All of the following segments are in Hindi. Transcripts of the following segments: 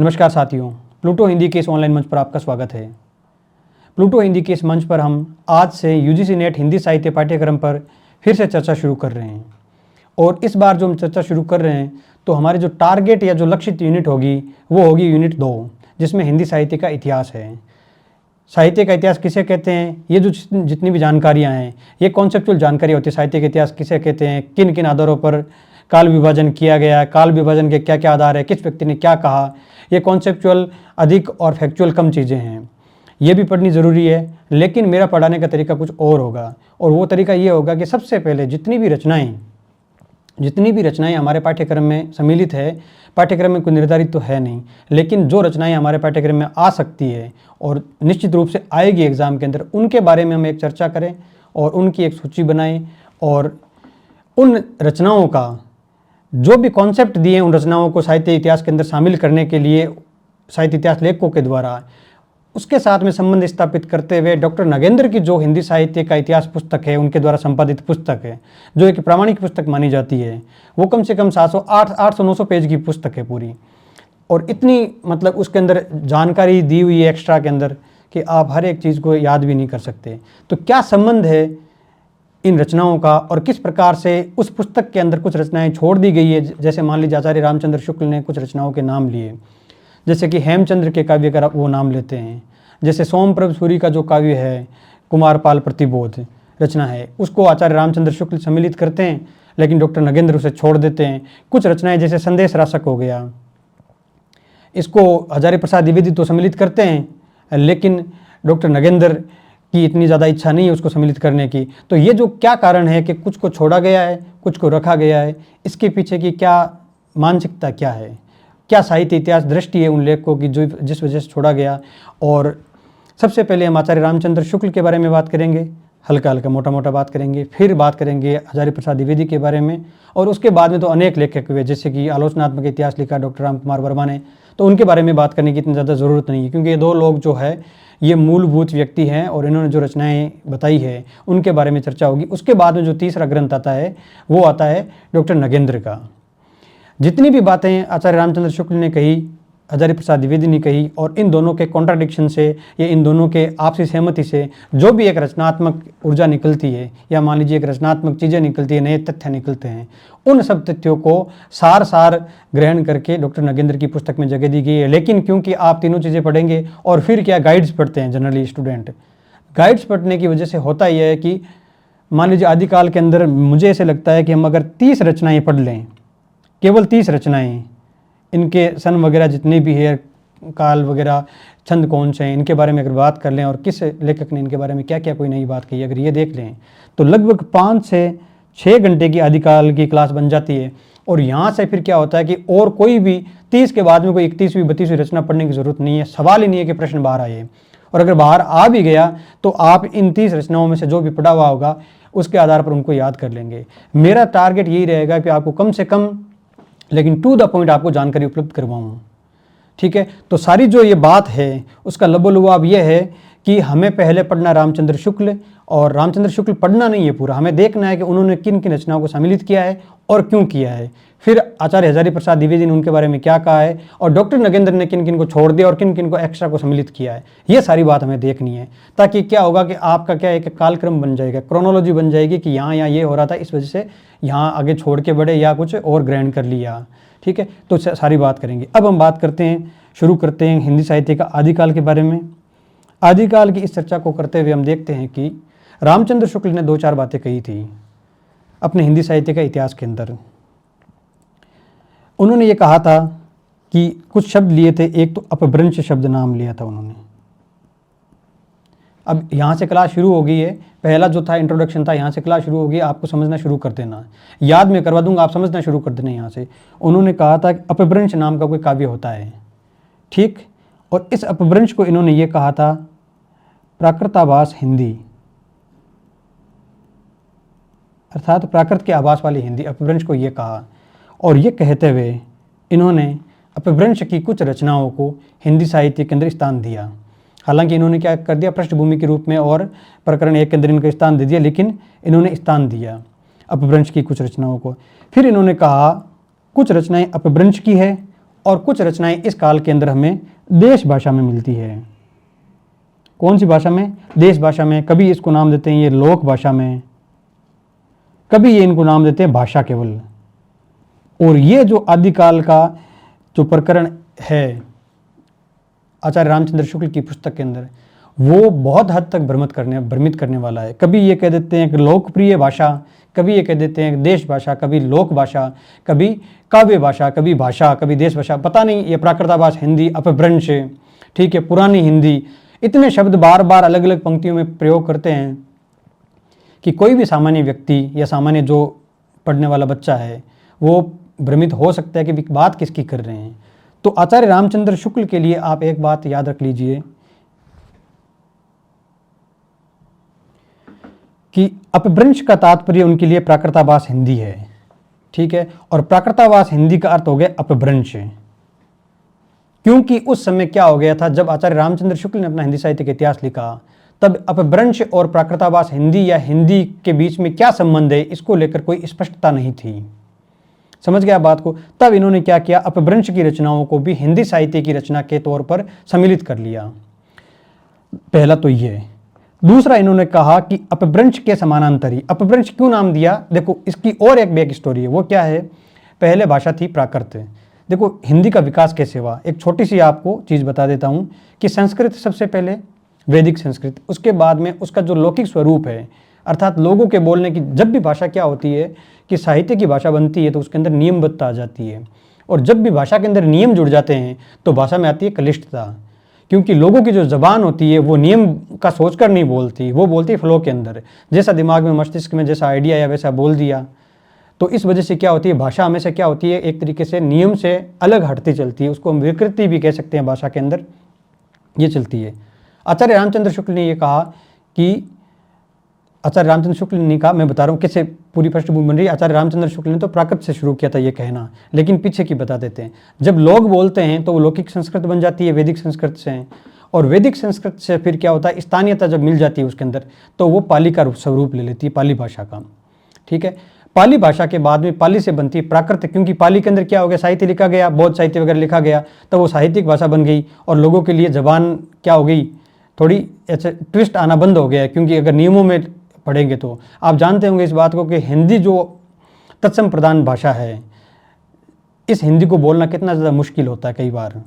नमस्कार साथियों, प्लूटो हिंदी के इस ऑनलाइन मंच पर आपका स्वागत है। प्लूटो हिंदी के इस मंच पर हम आज से यूजीसी नेट हिंदी साहित्य पाठ्यक्रम पर फिर से चर्चा शुरू कर रहे हैं। और इस बार जो हम चर्चा शुरू कर रहे हैं तो हमारे जो टारगेट या जो लक्षित यूनिट होगी वो होगी यूनिट 2, जिसमें हिंदी साहित्य का इतिहास है। साहित्य का इतिहास किसे कहते हैं, ये जो जितनी भी जानकारियाँ हैं, ये कॉन्सेप्चुअल जानकारी होती है। साहित्य का इतिहास किसे कहते हैं, किन किन आधारों पर काल विभाजन किया गया, काल विभाजन के क्या क्या आधार है, किस व्यक्ति ने क्या कहा, ये कॉन्सेप्चुअल अधिक और फैक्चुअल कम चीज़ें हैं। ये भी पढ़नी ज़रूरी है, लेकिन मेरा पढ़ाने का तरीका कुछ और होगा। और वो तरीका ये होगा कि सबसे पहले जितनी भी रचनाएं हमारे पाठ्यक्रम में सम्मिलित है, पाठ्यक्रम में कोई निर्धारित तो है नहीं, लेकिन जो रचनाएं हमारे पाठ्यक्रम में आ सकती है और निश्चित रूप से आएगी एग्ज़ाम के अंदर, उनके बारे में हम एक चर्चा करें और उनकी एक सूची बनाएं। और उन रचनाओं का जो भी कॉन्सेप्ट दिए उन रचनाओं को साहित्य इतिहास के अंदर शामिल करने के लिए साहित्य इतिहास लेखकों के द्वारा, उसके साथ में संबंध स्थापित करते हुए डॉक्टर नगेंद्र की जो हिंदी साहित्य का इतिहास पुस्तक है, उनके द्वारा संपादित पुस्तक है, जो एक प्रामाणिक पुस्तक मानी जाती है। वो कम से कम 800-900 पेज की पुस्तक है पूरी, और इतनी मतलब उसके अंदर जानकारी दी हुई है एक्स्ट्रा के अंदर कि आप हर एक चीज़ को याद भी नहीं कर सकते। तो क्या संबंध है इन रचनाओं का और किस प्रकार से उस पुस्तक के अंदर कुछ रचनाएं छोड़ दी गई है। जैसे मान लीजिए आचार्य रामचंद्र शुक्ल ने कुछ रचनाओं के नाम लिए, जैसे कि हेमचंद्र के काव्य का वो नाम लेते हैं। जैसे सोमप्रभ सूरी का जो काव्य है, कुमारपाल प्रतिबोध रचना है, उसको आचार्य रामचंद्र शुक्ल सम्मिलित करते हैं, लेकिन डॉक्टर नगेंद्र उसे छोड़ देते हैं। कुछ रचनाएं जैसे संदेश राशक हो गया, इसको हजारी प्रसाद द्विवेदी तो सम्मिलित करते हैं, लेकिन डॉक्टर नगेंद्र की इतनी ज़्यादा इच्छा नहीं है उसको सम्मिलित करने की। तो ये जो क्या कारण है कि कुछ को छोड़ा गया है, कुछ को रखा गया है, इसके पीछे की क्या मानसिकता क्या है, क्या साहित्य इतिहास दृष्टि है उन लेखकों की जो जिस वजह से छोड़ा गया। और सबसे पहले हम आचार्य रामचंद्र शुक्ल के बारे में बात करेंगे, हल्का हल्का मोटा मोटा बात करेंगे, फिर बात करेंगे हजारी प्रसाद द्विवेदी के बारे में, और उसके बाद में तो अनेक लेखक हुए, जैसे कि आलोचनात्मक इतिहास लिखा डॉक्टर राम कुमार वर्मा ने, तो उनके बारे में बात करने की इतनी ज़्यादा ज़रूरत नहीं है, क्योंकि ये दो लोग जो है ये मूलभूत व्यक्ति हैं और इन्होंने जो रचनाएं बताई है उनके बारे में चर्चा होगी। उसके बाद में जो तीसरा ग्रंथ आता है वो आता है डॉक्टर नगेंद्र का। जितनी भी बातें आचार्य रामचंद्र शुक्ल ने कही, हजारी प्रसाद द्विवेदी ने कही, और इन दोनों के कॉन्ट्राडिक्शन से या इन दोनों के आपसी सहमति से जो भी एक रचनात्मक ऊर्जा निकलती है, या मान लीजिए एक रचनात्मक चीज़ें निकलती है, नए तथ्य निकलते हैं, उन सब तथ्यों को सार ग्रहण करके डॉक्टर नगेंद्र की पुस्तक में जगह दी गई है। लेकिन क्योंकि आप तीनों चीज़ें पढ़ेंगे और फिर क्या गाइड्स पढ़ते हैं जनरली स्टूडेंट, गाइड्स पढ़ने की वजह से होता यह है कि मान लीजिए आदिकाल के अंदर मुझे ऐसे लगता है कि हम अगर 30 रचनाएँ पढ़ लें, केवल 30 रचनाएँ, इनके सन वगैरह जितने भी है, काल वगैरह, छंद कौन से हैं, इनके बारे में अगर बात कर लें और किस लेखक ने इनके बारे में क्या क्या कोई नई बात कही, अगर ये देख लें तो लगभग 5 से 6 घंटे की आदिकाल की क्लास बन जाती है। और यहाँ से फिर क्या होता है कि और कोई भी 30 के बाद में कोई 31वीं 32वीं रचना पढ़ने की ज़रूरत नहीं है। सवाल ही नहीं है कि प्रश्न बाहर आए, और अगर बाहर आ भी गया तो आप इन 30 रचनाओं में से जो भी पढ़ा हुआ होगा उसके आधार पर उनको याद कर लेंगे। मेरा टारगेट यही रहेगा कि आपको कम से कम लेकिन टू द पॉइंट आपको जानकारी उपलब्ध करवाऊँ, ठीक है। तो सारी जो ये बात है उसका लबोलुआब ये है कि हमें पहले पढ़ना रामचंद्र शुक्ल, और रामचंद्र शुक्ल पढ़ना नहीं है पूरा, हमें देखना है कि उन्होंने किन किन रचनाओं को सम्मिलित किया है और क्यों किया है। फिर आचार्य हजारी प्रसाद द्विवेदी ने उनके बारे में क्या कहा है, और डॉक्टर नगेंद्र ने किन किन को छोड़ दिया और किन किन को एक्स्ट्रा को सम्मिलित किया है। ये सारी बात हमें देखनी है, ताकि क्या होगा कि आपका क्या एक कालक्रम बन जाएगा, क्रोनोलॉजी बन जाएगी कि यहाँ ये हो रहा था, इस वजह से यहाँ आगे छोड़ के बढ़े या कुछ और ग्रहण कर लिया, ठीक है। तो सारी बात करेंगे। अब हम बात करते हैं, शुरू करते हैं हिंदी साहित्य का आदिकाल के बारे में। आदिकाल की इस चर्चा को करते हुए हम देखते हैं कि रामचंद्र शुक्ल ने 2-4 बातें कही थी अपने हिंदी साहित्य का इतिहास के अंदर। उन्होंने ये कहा था कि कुछ शब्द लिए थे, एक तो अपभ्रंश शब्द नाम लिया था उन्होंने। अब यहाँ से क्लास शुरू हो गई है, पहला जो था इंट्रोडक्शन था, यहाँ से क्लास शुरू हो गई, आपको समझना शुरू कर देना, याद में करवा दूंगा, आप समझना शुरू कर देना। यहाँ से उन्होंने कहा था कि अपभ्रंश नाम का कोई काव्य होता है, ठीक, और इस अपभ्रंश को इन्होंने ये कहा था प्राकृताभास हिंदी, अर्थात प्राकृत के आभास वाली हिंदी, अपभ्रंश को ये कहा। और ये कहते हुए इन्होंने अपभ्रंश की कुछ रचनाओं को हिंदी साहित्य के अंदर स्थान दिया। हालांकि इन्होंने क्या कर दिया, पृष्ठभूमि के रूप में और प्रकरण 1 के अंदर इनका स्थान दे दिया, लेकिन इन्होंने स्थान दिया अपभ्रंश की कुछ रचनाओं को। फिर इन्होंने कहा कुछ रचनाएं अपभ्रंश की है और कुछ रचनाएं इस काल के अंदर हमें देश भाषा में मिलती है। कौन सी भाषा में? देश भाषा में। कभी इसको नाम देते हैं ये लोक भाषा में, कभी ये इनको नाम देते हैं भाषा केवल। और ये जो आदिकाल का जो प्रकरण है आचार्य रामचंद्र शुक्ल की पुस्तक के अंदर, वो बहुत हद तक भ्रमित करने वाला है। कभी ये कह देते हैं कि लोकप्रिय भाषा, कभी ये कह देते हैं देश भाषा, कभी लोक भाषा, कभी काव्य भाषा, कभी भाषा, कभी देश भाषा, पता नहीं। ये प्राकृताभास हिंदी, अपभ्रंश, ठीक है, पुरानी हिंदी, इतने शब्द बार बार अलग अलग पंक्तियों में प्रयोग करते हैं कि कोई भी सामान्य व्यक्ति या सामान्य जो पढ़ने वाला बच्चा है वो भ्रमित हो सकता है कि बात किसकी कर रहे हैं। तो आचार्य रामचंद्र शुक्ल के लिए आप एक बात याद रख लीजिए कि अपभ्रंश का तात्पर्य उनके लिए प्राकृताभास हिंदी है, ठीक है, और प्राकृताभास हिंदी का अर्थ हो गया अपभ्रंश। क्योंकि उस समय क्या हो गया था, जब आचार्य रामचंद्र शुक्ल ने अपना हिंदी साहित्य का इतिहास लिखा, तब अपभ्रंश और प्राकृताभास हिंदी या हिंदी के बीच में क्या संबंध है, इसको लेकर कोई स्पष्टता नहीं थी। समझ गया बात को? तब इन्होंने क्या किया, अपभ्रंश की रचनाओं को भी हिंदी साहित्य की रचना के तौर पर सम्मिलित कर लिया। पहला तो ये। दूसरा, इन्होंने कहा कि अपभ्रंश के समानांतरी, अपभ्रंश क्यों नाम दिया, देखो इसकी और एक बैक स्टोरी है। वो क्या है, पहले भाषा थी प्राकृत। देखो हिंदी का विकास कैसे हुआ, एक छोटी सी आपको चीज़ बता देता हूँ कि संस्कृत सबसे पहले, वैदिक संस्कृत, उसके बाद में उसका जो लौकिक स्वरूप है, अर्थात लोगों के बोलने की, जब भी भाषा क्या होती है कि साहित्य की भाषा बनती है तो उसके अंदर नियमबद्धता आ जाती है, और जब भी भाषा के अंदर नियम जुड़ जाते हैं तो भाषा में आती है कलिष्टता। क्योंकि लोगों की जो ज़बान होती है वो नियम का सोचकर नहीं बोलती, वो बोलती है फ्लो के अंदर, जैसा दिमाग में, मस्तिष्क में जैसा आइडिया या वैसा बोल दिया। तो इस वजह से क्या होती है, भाषा हमेशा क्या होती है, एक तरीके से नियम से अलग हटती चलती है, उसको हम विकृति भी कह सकते हैं भाषा के अंदर, ये चलती है। आचार्य रामचंद्र शुक्ल ने ये कहा कि, आचार्य रामचंद्र शुक्ल ने कहा, मैं बता रहा हूँ कैसे पूरी पृष्ठभूमि बन रही है। आचार्य रामचंद्र शुक्ल ने तो प्राकृत से शुरू किया था ये कहना, लेकिन पीछे की बता देते हैं। जब लोग बोलते हैं तो वो लौकिक संस्कृत बन जाती है वैदिक संस्कृत से, और वैदिक संस्कृत से फिर क्या होता है, स्थानीयता जब मिल जाती है उसके अंदर, तो वो पाली का स्वरूप ले लेती है, पाली भाषा का, ठीक है। पाली भाषा के बाद में पाली से बनती है प्राकृत, क्योंकि पाली के अंदर क्या हो गया, साहित्य लिखा गया, बौद्ध साहित्य वगैरह लिखा गया, तो वो साहित्यिक भाषा बन गई, और लोगों के लिए जबान क्या हो गई, थोड़ी ऐसे ट्विस्ट आना बंद हो गया। क्योंकि अगर नियमों में पढ़ेंगे तो आप जानते होंगे इस बात को कि हिंदी जो तत्सम प्रधान भाषा है, इस हिंदी को बोलना कितना ज़्यादा मुश्किल होता है कई बार,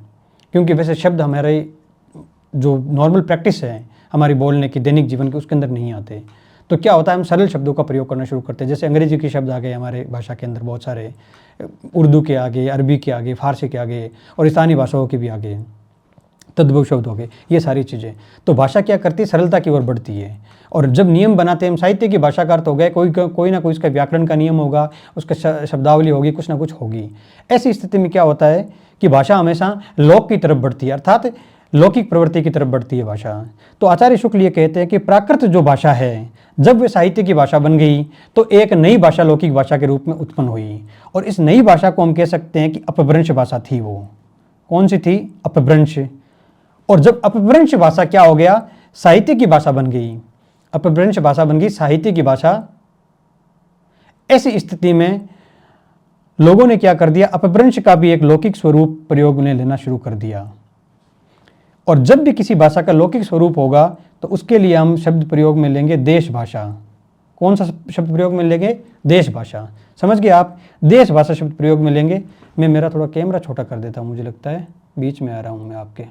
क्योंकि वैसे शब्द हमारे जो नॉर्मल प्रैक्टिस है हमारी बोलने की, दैनिक जीवन की, उसके अंदर नहीं आते। तो क्या होता है, हम सरल शब्दों का प्रयोग करना शुरू करते हैं। जैसे अंग्रेजी के शब्द आ गए हमारे भाषा के अंदर बहुत सारे, उर्दू के आगे, अरबी के आगे, फारसी के आगे, और स्थानीय भाषाओं के भी आगे तद्भव शब्द हो गए, ये सारी चीज़ें। तो भाषा क्या करती है, सरलता की ओर बढ़ती है। और जब नियम बनाते हैं हम, साहित्य की भाषा का अर्थ हो गया कोई ना कोई उसका व्याकरण का नियम होगा, उसका शब्दावली होगी, कुछ ना कुछ होगी। ऐसी स्थिति में क्या होता है कि भाषा हमेशा लोक की तरफ बढ़ती है, अर्थात लौकिक प्रवृत्ति की तरफ बढ़ती है भाषा। तो आचार्य शुक्ल ये कहते हैं कि प्राकृत जो भाषा है, जब वे साहित्य की भाषा बन गई तो एक नई भाषा लौकिक भाषा के रूप में उत्पन्न हुई, और इस नई भाषा को हम कह सकते हैं कि अपभ्रंश भाषा थी। वो कौन सी थी, अपभ्रंश। और जब अपभ्रंश भाषा क्या हो गया, साहित्य की भाषा बन गई, अपभ्रंश भाषा बन गई साहित्य की भाषा। ऐसी स्थिति में लोगों ने क्या कर दिया, अपभ्रंश का भी एक लौकिक स्वरूप प्रयोग में लेना शुरू कर दिया। और जब भी किसी भाषा का लौकिक स्वरूप होगा तो उसके लिए हम शब्द प्रयोग में लेंगे देश भाषा। कौन सा शब्द प्रयोग में लेंगे, देश भाषा। समझ गए आप, देश भाषा शब्द प्रयोग में लेंगे। मैं मेरा थोड़ा कैमरा छोटा कर देता हूँ, मुझे लगता है बीच में आ रहा हूँ मैं आपके।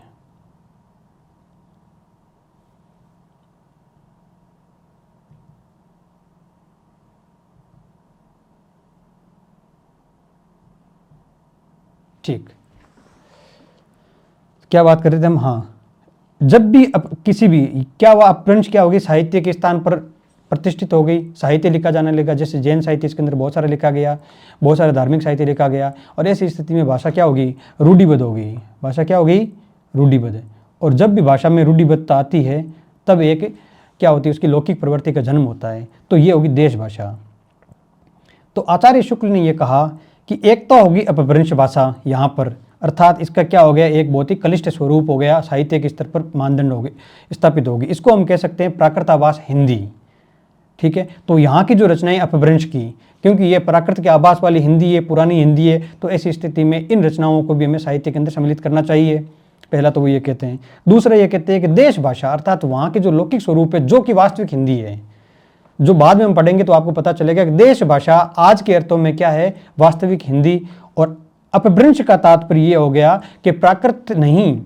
ठीक, क्या बात कर रहे थे हम, हाँ, जब भी किसी भी क्या हुआ, अपभ्रंश क्या होगी, साहित्य के स्थान पर प्रतिष्ठित हो गई, साहित्य लिखा जाने लगा। जैसे जैन साहित्य, इसके अंदर बहुत सारा लिखा गया, बहुत सारा धार्मिक साहित्य लिखा गया, और ऐसी स्थिति में भाषा क्या होगी, रूढ़िबद्ध हो गई। भाषा क्या हो गई, रूढ़िबद्ध। और जब भी भाषा में रूढ़िबद्धता आती है तब एक क्या होती है, उसकी लौकिक प्रवृत्ति का जन्म होता है, तो ये होगी देश भाषा। तो आचार्य शुक्ल ने यह कहा कि एक तो होगी अपभ्रंश भाषा यहाँ पर, अर्थात इसका क्या हो गया, एक बहुत ही कलिष्ठ स्वरूप हो गया, साहित्य के स्तर पर मानदंड हो गए, स्थापित होगी। इसको हम कह सकते हैं प्राकृताभास हिंदी, ठीक है। तो यहाँ की जो रचनाएं अपभ्रंश की, क्योंकि ये प्राकृत के आभास वाली हिंदी है, पुरानी हिंदी है, तो ऐसी स्थिति में इन रचनाओं को भी हमें साहित्य के अंदर सम्मिलित करना चाहिए। पहला तो वो ये कहते हैं। दूसरा ये कहते हैं कि देश भाषा अर्थात वहाँ के जो लौकिक स्वरूप है, जो कि वास्तविक हिंदी है, जो बाद में हम पढ़ेंगे तो आपको पता चलेगा कि देश भाषा आज के अर्थों में क्या है, वास्तविक हिंदी। और अपभ्रंश का तात्पर्य ये हो गया कि प्राकृत नहीं,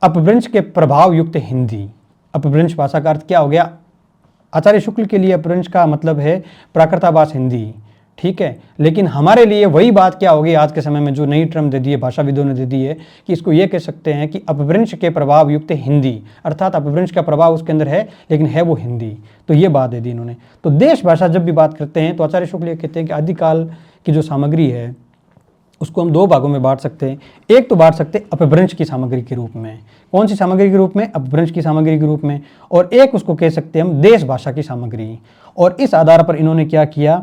अपभ्रंश के प्रभाव युक्त हिंदी। अपभ्रंश भाषा का अर्थ क्या हो गया? आचार्य शुक्ल के लिए अपभ्रंश का मतलब है प्राकृताभास हिंदी, ठीक है। लेकिन हमारे लिए वही बात क्या होगी आज के समय में, जो नई टर्म दे दी है भाषाविदों ने दे दी है, कि इसको ये कह सकते हैं कि अपभ्रंश के प्रभाव युक्त हिंदी, अर्थात अपभ्रंश का प्रभाव उसके अंदर है लेकिन है वो हिंदी। तो ये बात दे दी इन्होंने। तो देश भाषा जब भी बात करते हैं तो आचार्य शुक्ल ये कहते हैं कि आदिकाल की जो सामग्री है उसको हम दो भागों में बांट सकते हैं। एक तो बांट सकते हैं अपभ्रंश की सामग्री के रूप में। कौन सी सामग्री के रूप में? अपभ्रंश की सामग्री के रूप में। और एक उसको कह सकते हैं हम देश भाषा की सामग्री। और इस आधार पर इन्होंने क्या किया,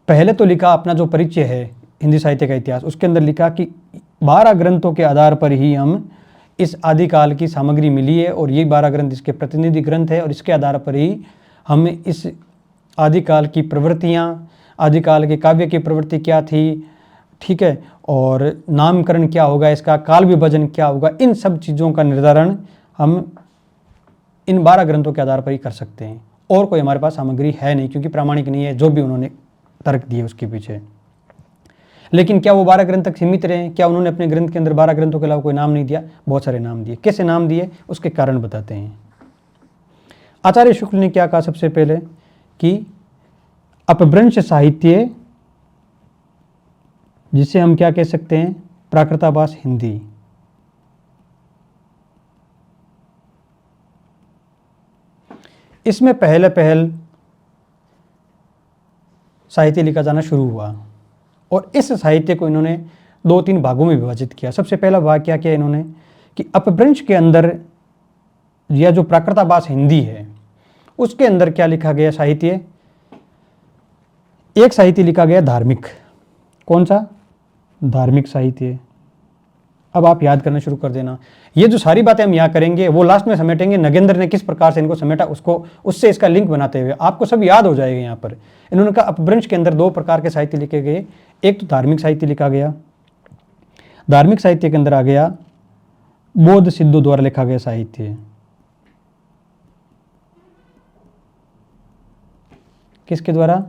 पहले तो लिखा अपना जो परिचय है हिंदी साहित्य का इतिहास, उसके अंदर लिखा कि 12 ग्रंथों के आधार पर ही हम इस आदिकाल की सामग्री मिली है और ये 12 ग्रंथ इसके प्रतिनिधि ग्रंथ है और इसके आधार पर ही हम इस आदिकाल की प्रवृत्तियाँ, आदिकाल के काव्य की प्रवृत्ति क्या थी, ठीक है, और नामकरण क्या होगा इसका, काल विभाजन क्या होगा, इन सब चीज़ों का निर्धारण हम इन 12 ग्रंथों के आधार पर ही कर सकते हैं। और कोई हमारे पास सामग्री है नहीं, क्योंकि प्रामाणिक नहीं है जो भी उन्होंने तर्क दिए उसके पीछे। लेकिन क्या वो 12 ग्रंथ तक सीमित रहे? क्या उन्होंने अपने ग्रंथ के अंदर 12 ग्रंथों के अलावा कोई नाम नहीं दिया? बहुत सारे नाम दिए। कैसे नाम दिए उसके कारण बताते हैं। आचार्य शुक्ल ने क्या कहा सबसे पहले कि अपभ्रंश साहित्य, जिसे हम क्या कह सकते हैं, प्राकृताभास हिंदी, इसमें पहल साहित्य लिखा जाना शुरू हुआ। और इस साहित्य को इन्होंने 2-3 भागों में विभाजित किया। सबसे पहला भाग क्या किया इन्होंने कि अपभ्रंश के अंदर या जो प्राकृताभास हिंदी है उसके अंदर क्या लिखा गया साहित्य, एक साहित्य लिखा गया धार्मिक। कौन सा? धार्मिक साहित्य। अब आप याद करना शुरू कर देना। ये जो सारी बातें हम यहाँ करेंगे वो लास्ट में समेटेंगे, नगेंद्र ने किस प्रकार से इनको समेटा उसको, उससे इसका लिंक बनाते हुए आपको सब याद हो जाएगा। यहाँ पर इन्होंने कहा अपभ्रंश के अंदर 2 प्रकार के साहित्य लिखे गए। एक तो धार्मिक साहित्य लिखा गया, धार्मिक साहित्य के अंदर आ गया बौद्ध सिद्धों द्वारा लिखा गया साहित्य। किसके द्वारा?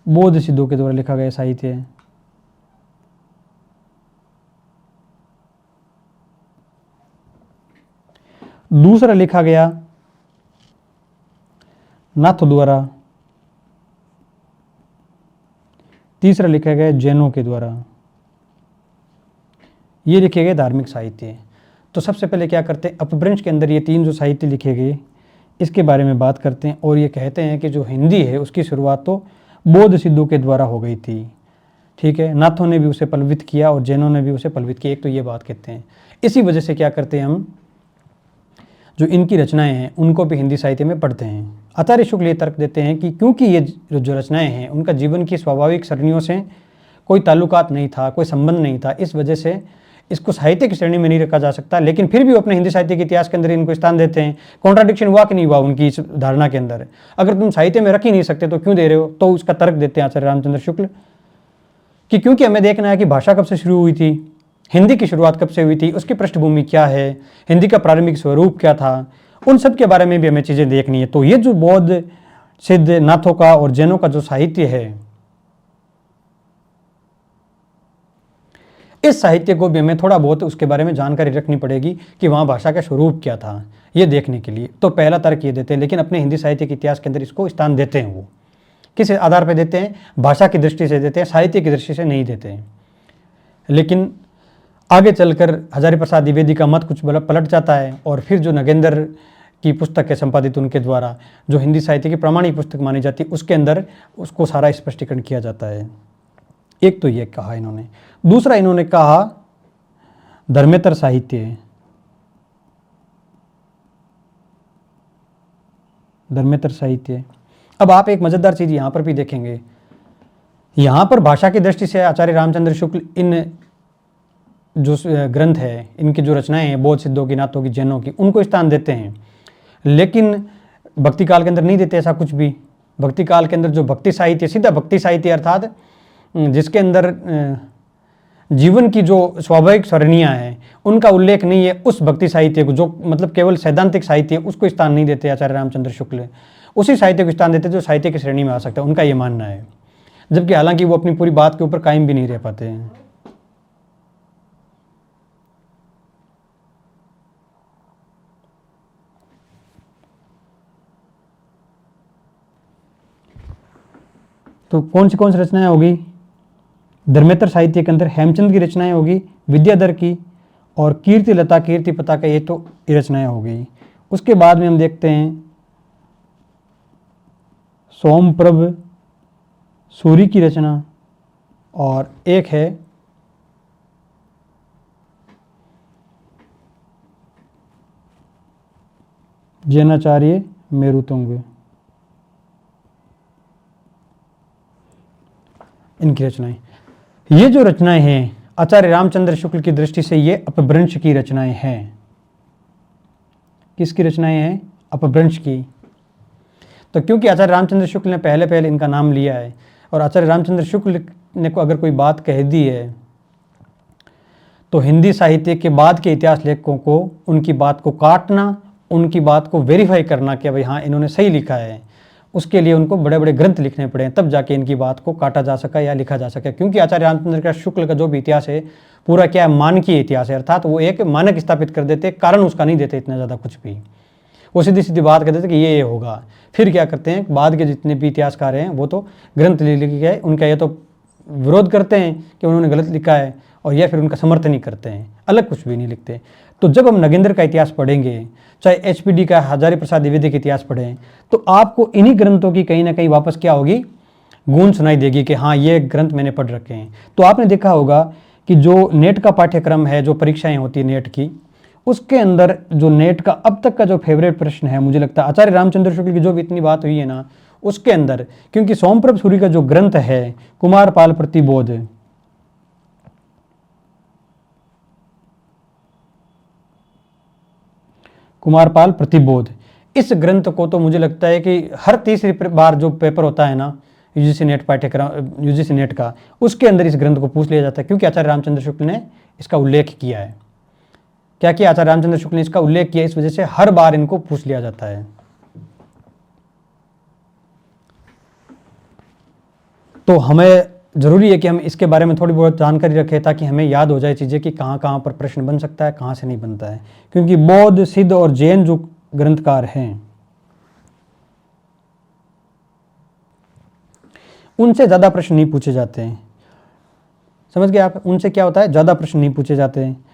बौद्ध सिद्धों के द्वारा लिखा गया साहित्य। दूसरा लिखा गया नाथों द्वारा। तीसरा लिखा गया जैनों के द्वारा। ये लिखे गए धार्मिक साहित्य। तो सबसे पहले क्या करते हैं, अपभ्रंश के अंदर ये 3 जो साहित्य लिखे गए इसके बारे में बात करते हैं। और ये कहते हैं कि जो हिंदी है उसकी शुरुआत तो बौद्ध सिद्धों के द्वारा हो गई थी, ठीक है। नाथों ने भी उसे पल्लवित किया और जैनों ने भी उसे पल्लवित किया। एक तो ये बात कहते हैं। इसी वजह से क्या करते हैं, हम जो इनकी रचनाएं हैं उनको भी हिंदी साहित्य में पढ़ते हैं। आचार्य शुक्ल ये तर्क देते हैं कि क्योंकि ये जो रचनाएं हैं उनका जीवन की स्वाभाविक सरणियों से कोई ताल्लुकात नहीं था, कोई संबंध नहीं था, इस वजह से इसको साहित्य की श्रेणी में नहीं रखा जा सकता। लेकिन फिर भी वो अपने हिंदी साहित्य के इतिहास के अंदर इनको स्थान देते हैं। कॉन्ट्राडिक्शन हुआ कि नहीं हुआ उनकी इस धारणा के अंदर? अगर तुम साहित्य में रख ही नहीं सकते तो क्यों दे रहे हो? तो उसका तर्क देते हैं आचार्य रामचंद्र शुक्ल कि क्योंकि हमें देखना है कि भाषा कब से शुरू हुई थी, हिंदी की शुरुआत कब से हुई थी, उसकी पृष्ठभूमि क्या है, हिंदी का प्रारंभिक स्वरूप क्या था, उन सब के बारे में भी हमें चीज़ें देखनी है। तो ये जो बौद्ध सिद्ध नाथों का और जैनों का जो साहित्य है, इस साहित्य को भी हमें थोड़ा बहुत उसके बारे में जानकारी रखनी पड़ेगी कि वहाँ भाषा का स्वरूप क्या था, ये देखने के लिए। तो पहला तर्क ये देते हैं, लेकिन अपने हिंदी साहित्य के इतिहास के अंदर इसको स्थान देते हैं। वो किस आधार पर देते हैं? भाषा की दृष्टि से देते हैं, साहित्य की दृष्टि से नहीं देते हैं। लेकिन आगे चलकर हजारी प्रसाद द्विवेदी का मत कुछ पलट जाता है और फिर जो नगेंद्र की पुस्तक है संपादित उनके द्वारा, जो हिंदी साहित्य की प्रामाणिक पुस्तक मानी जाती है, उसके अंदर उसको सारा स्पष्टीकरण किया जाता है। एक तो ये कहा इन्होंने। दूसरा इन्होंने कहा धर्मेतर साहित्य। धर्मेतर साहित्य। अब आप एक मजेदार चीज यहां पर भी देखेंगे, यहां पर भाषा की दृष्टि से आचार्य रामचंद्र शुक्ल इन जो ग्रंथ है, इनकी जो रचनाएं हैं बौद्ध सिद्धों की, नाथों की, जैनों की, उनको स्थान देते हैं। लेकिन भक्ति काल के अंदर नहीं देते ऐसा कुछ भी। भक्ति काल के अंदर जो भक्ति साहित्य, सीधा भक्ति साहित्य अर्थात जिसके अंदर जीवन की जो स्वाभाविक सरणियाँ हैं उनका उल्लेख नहीं है, उस भक्ति साहित्य को, जो मतलब केवल सैद्धांतिक साहित्य, उसको स्थान नहीं देते आचार्य रामचंद्र शुक्ल। उसी साहित्य को स्थान देते जो साहित्य की श्रेणी में आ सकता है, उनका ये मानना है। जबकि हालांकि वो अपनी पूरी बात के ऊपर कायम भी नहीं रह पाते हैं। तो कौन सी रचनाएं होगी? धर्मेतर साहित्य के अंदर हेमचंद की रचनाएं होगी, विद्याधर की और कीर्ति लता, कीर्ति पता का, ये तो रचनाएं हो गई। उसके बाद में हम देखते हैं सोमप्रभ सूरी की रचना, और एक है जैनाचार्य मेरुतुंग, इनकी रचनाएं। ये जो रचनाएं हैं आचार्य रामचंद्र शुक्ल की दृष्टि से ये अपभ्रंश की रचनाएं हैं। किसकी रचनाएं हैं? अपभ्रंश की। तो क्योंकि आचार्य रामचंद्र शुक्ल ने पहले इनका नाम लिया है, और आचार्य रामचंद्र शुक्ल ने को अगर कोई बात कह दी है तो हिंदी साहित्य के बाद के इतिहास लेखकों को उनकी बात को काटना, उनकी बात को वेरीफाई करना कि भाई हाँ इन्होंने सही लिखा है, उसके लिए उनको बड़े बड़े ग्रंथ लिखने पड़े, तब जाके इनकी बात को काटा जा सका या लिखा जा सका। क्योंकि आचार्य रामचंद्र का शुक्ल का जो भी इतिहास है पूरा क्या है? मानकीय इतिहास है, अर्थात वो एक मानक स्थापित कर देते, कारण उसका नहीं देते इतना ज़्यादा कुछ भी। वो सीधी सीधी बात कर देते कि ये होगा। फिर क्या करते हैं, बाद के जितने भी इतिहासकार हैं वो तो ग्रंथ लिख के उनका ये तो विरोध करते हैं कि उन्होंने गलत लिखा है, और या फिर उनका समर्थन ही करते हैं, अलग कुछ भी नहीं लिखते। तो जब हम नगेंद्र का इतिहास पढ़ेंगे, चाहे एचपीडी का हजारी प्रसाद द्विवेदी का इतिहास पढ़ें, तो आपको इन्हीं ग्रंथों की कहीं ना कहीं वापस क्या होगी? गूंज सुनाई देगी कि हाँ ये ग्रंथ मैंने पढ़ रखे हैं। तो आपने देखा होगा कि जो नेट का पाठ्यक्रम है, जो परीक्षाएं होती है नेट की, उसके अंदर जो नेट का अब तक का जो फेवरेट प्रश्न है, मुझे लगता है आचार्य रामचंद्र शुक्ल की जो भी इतनी बात हुई है ना, उसके अंदर, क्योंकि सोमप्रभ सूरी का जो ग्रंथ है कुमारपाल प्रतिबोध, कुमारपाल प्रतिबोध, इस ग्रंथ को तो मुझे लगता है कि हर तीसरी बार जो पेपर होता है ना यूजीसी नेट पाठ्यक्रम, यूजीसी नेट का, उसके अंदर इस ग्रंथ को पूछ लिया जाता है, क्योंकि आचार्य रामचंद्र शुक्ल ने इसका उल्लेख किया है। क्या किया? आचार्य रामचंद्र शुक्ल ने इसका उल्लेख किया, इस वजह से हर बार इनको पूछ लिया जाता है। तो हमें जरूरी है कि हम इसके बारे में थोड़ी बहुत जानकारी रखें, ताकि हमें याद हो जाए चीज़ें कि कहाँ कहाँ पर प्रश्न बन सकता है, कहाँ से नहीं बनता है। क्योंकि बौद्ध, सिद्ध और जैन जो ग्रंथकार हैं उनसे ज़्यादा प्रश्न नहीं पूछे जाते हैं। समझ गए आप? उनसे क्या होता है? ज़्यादा प्रश्न नहीं पूछे जाते हैं।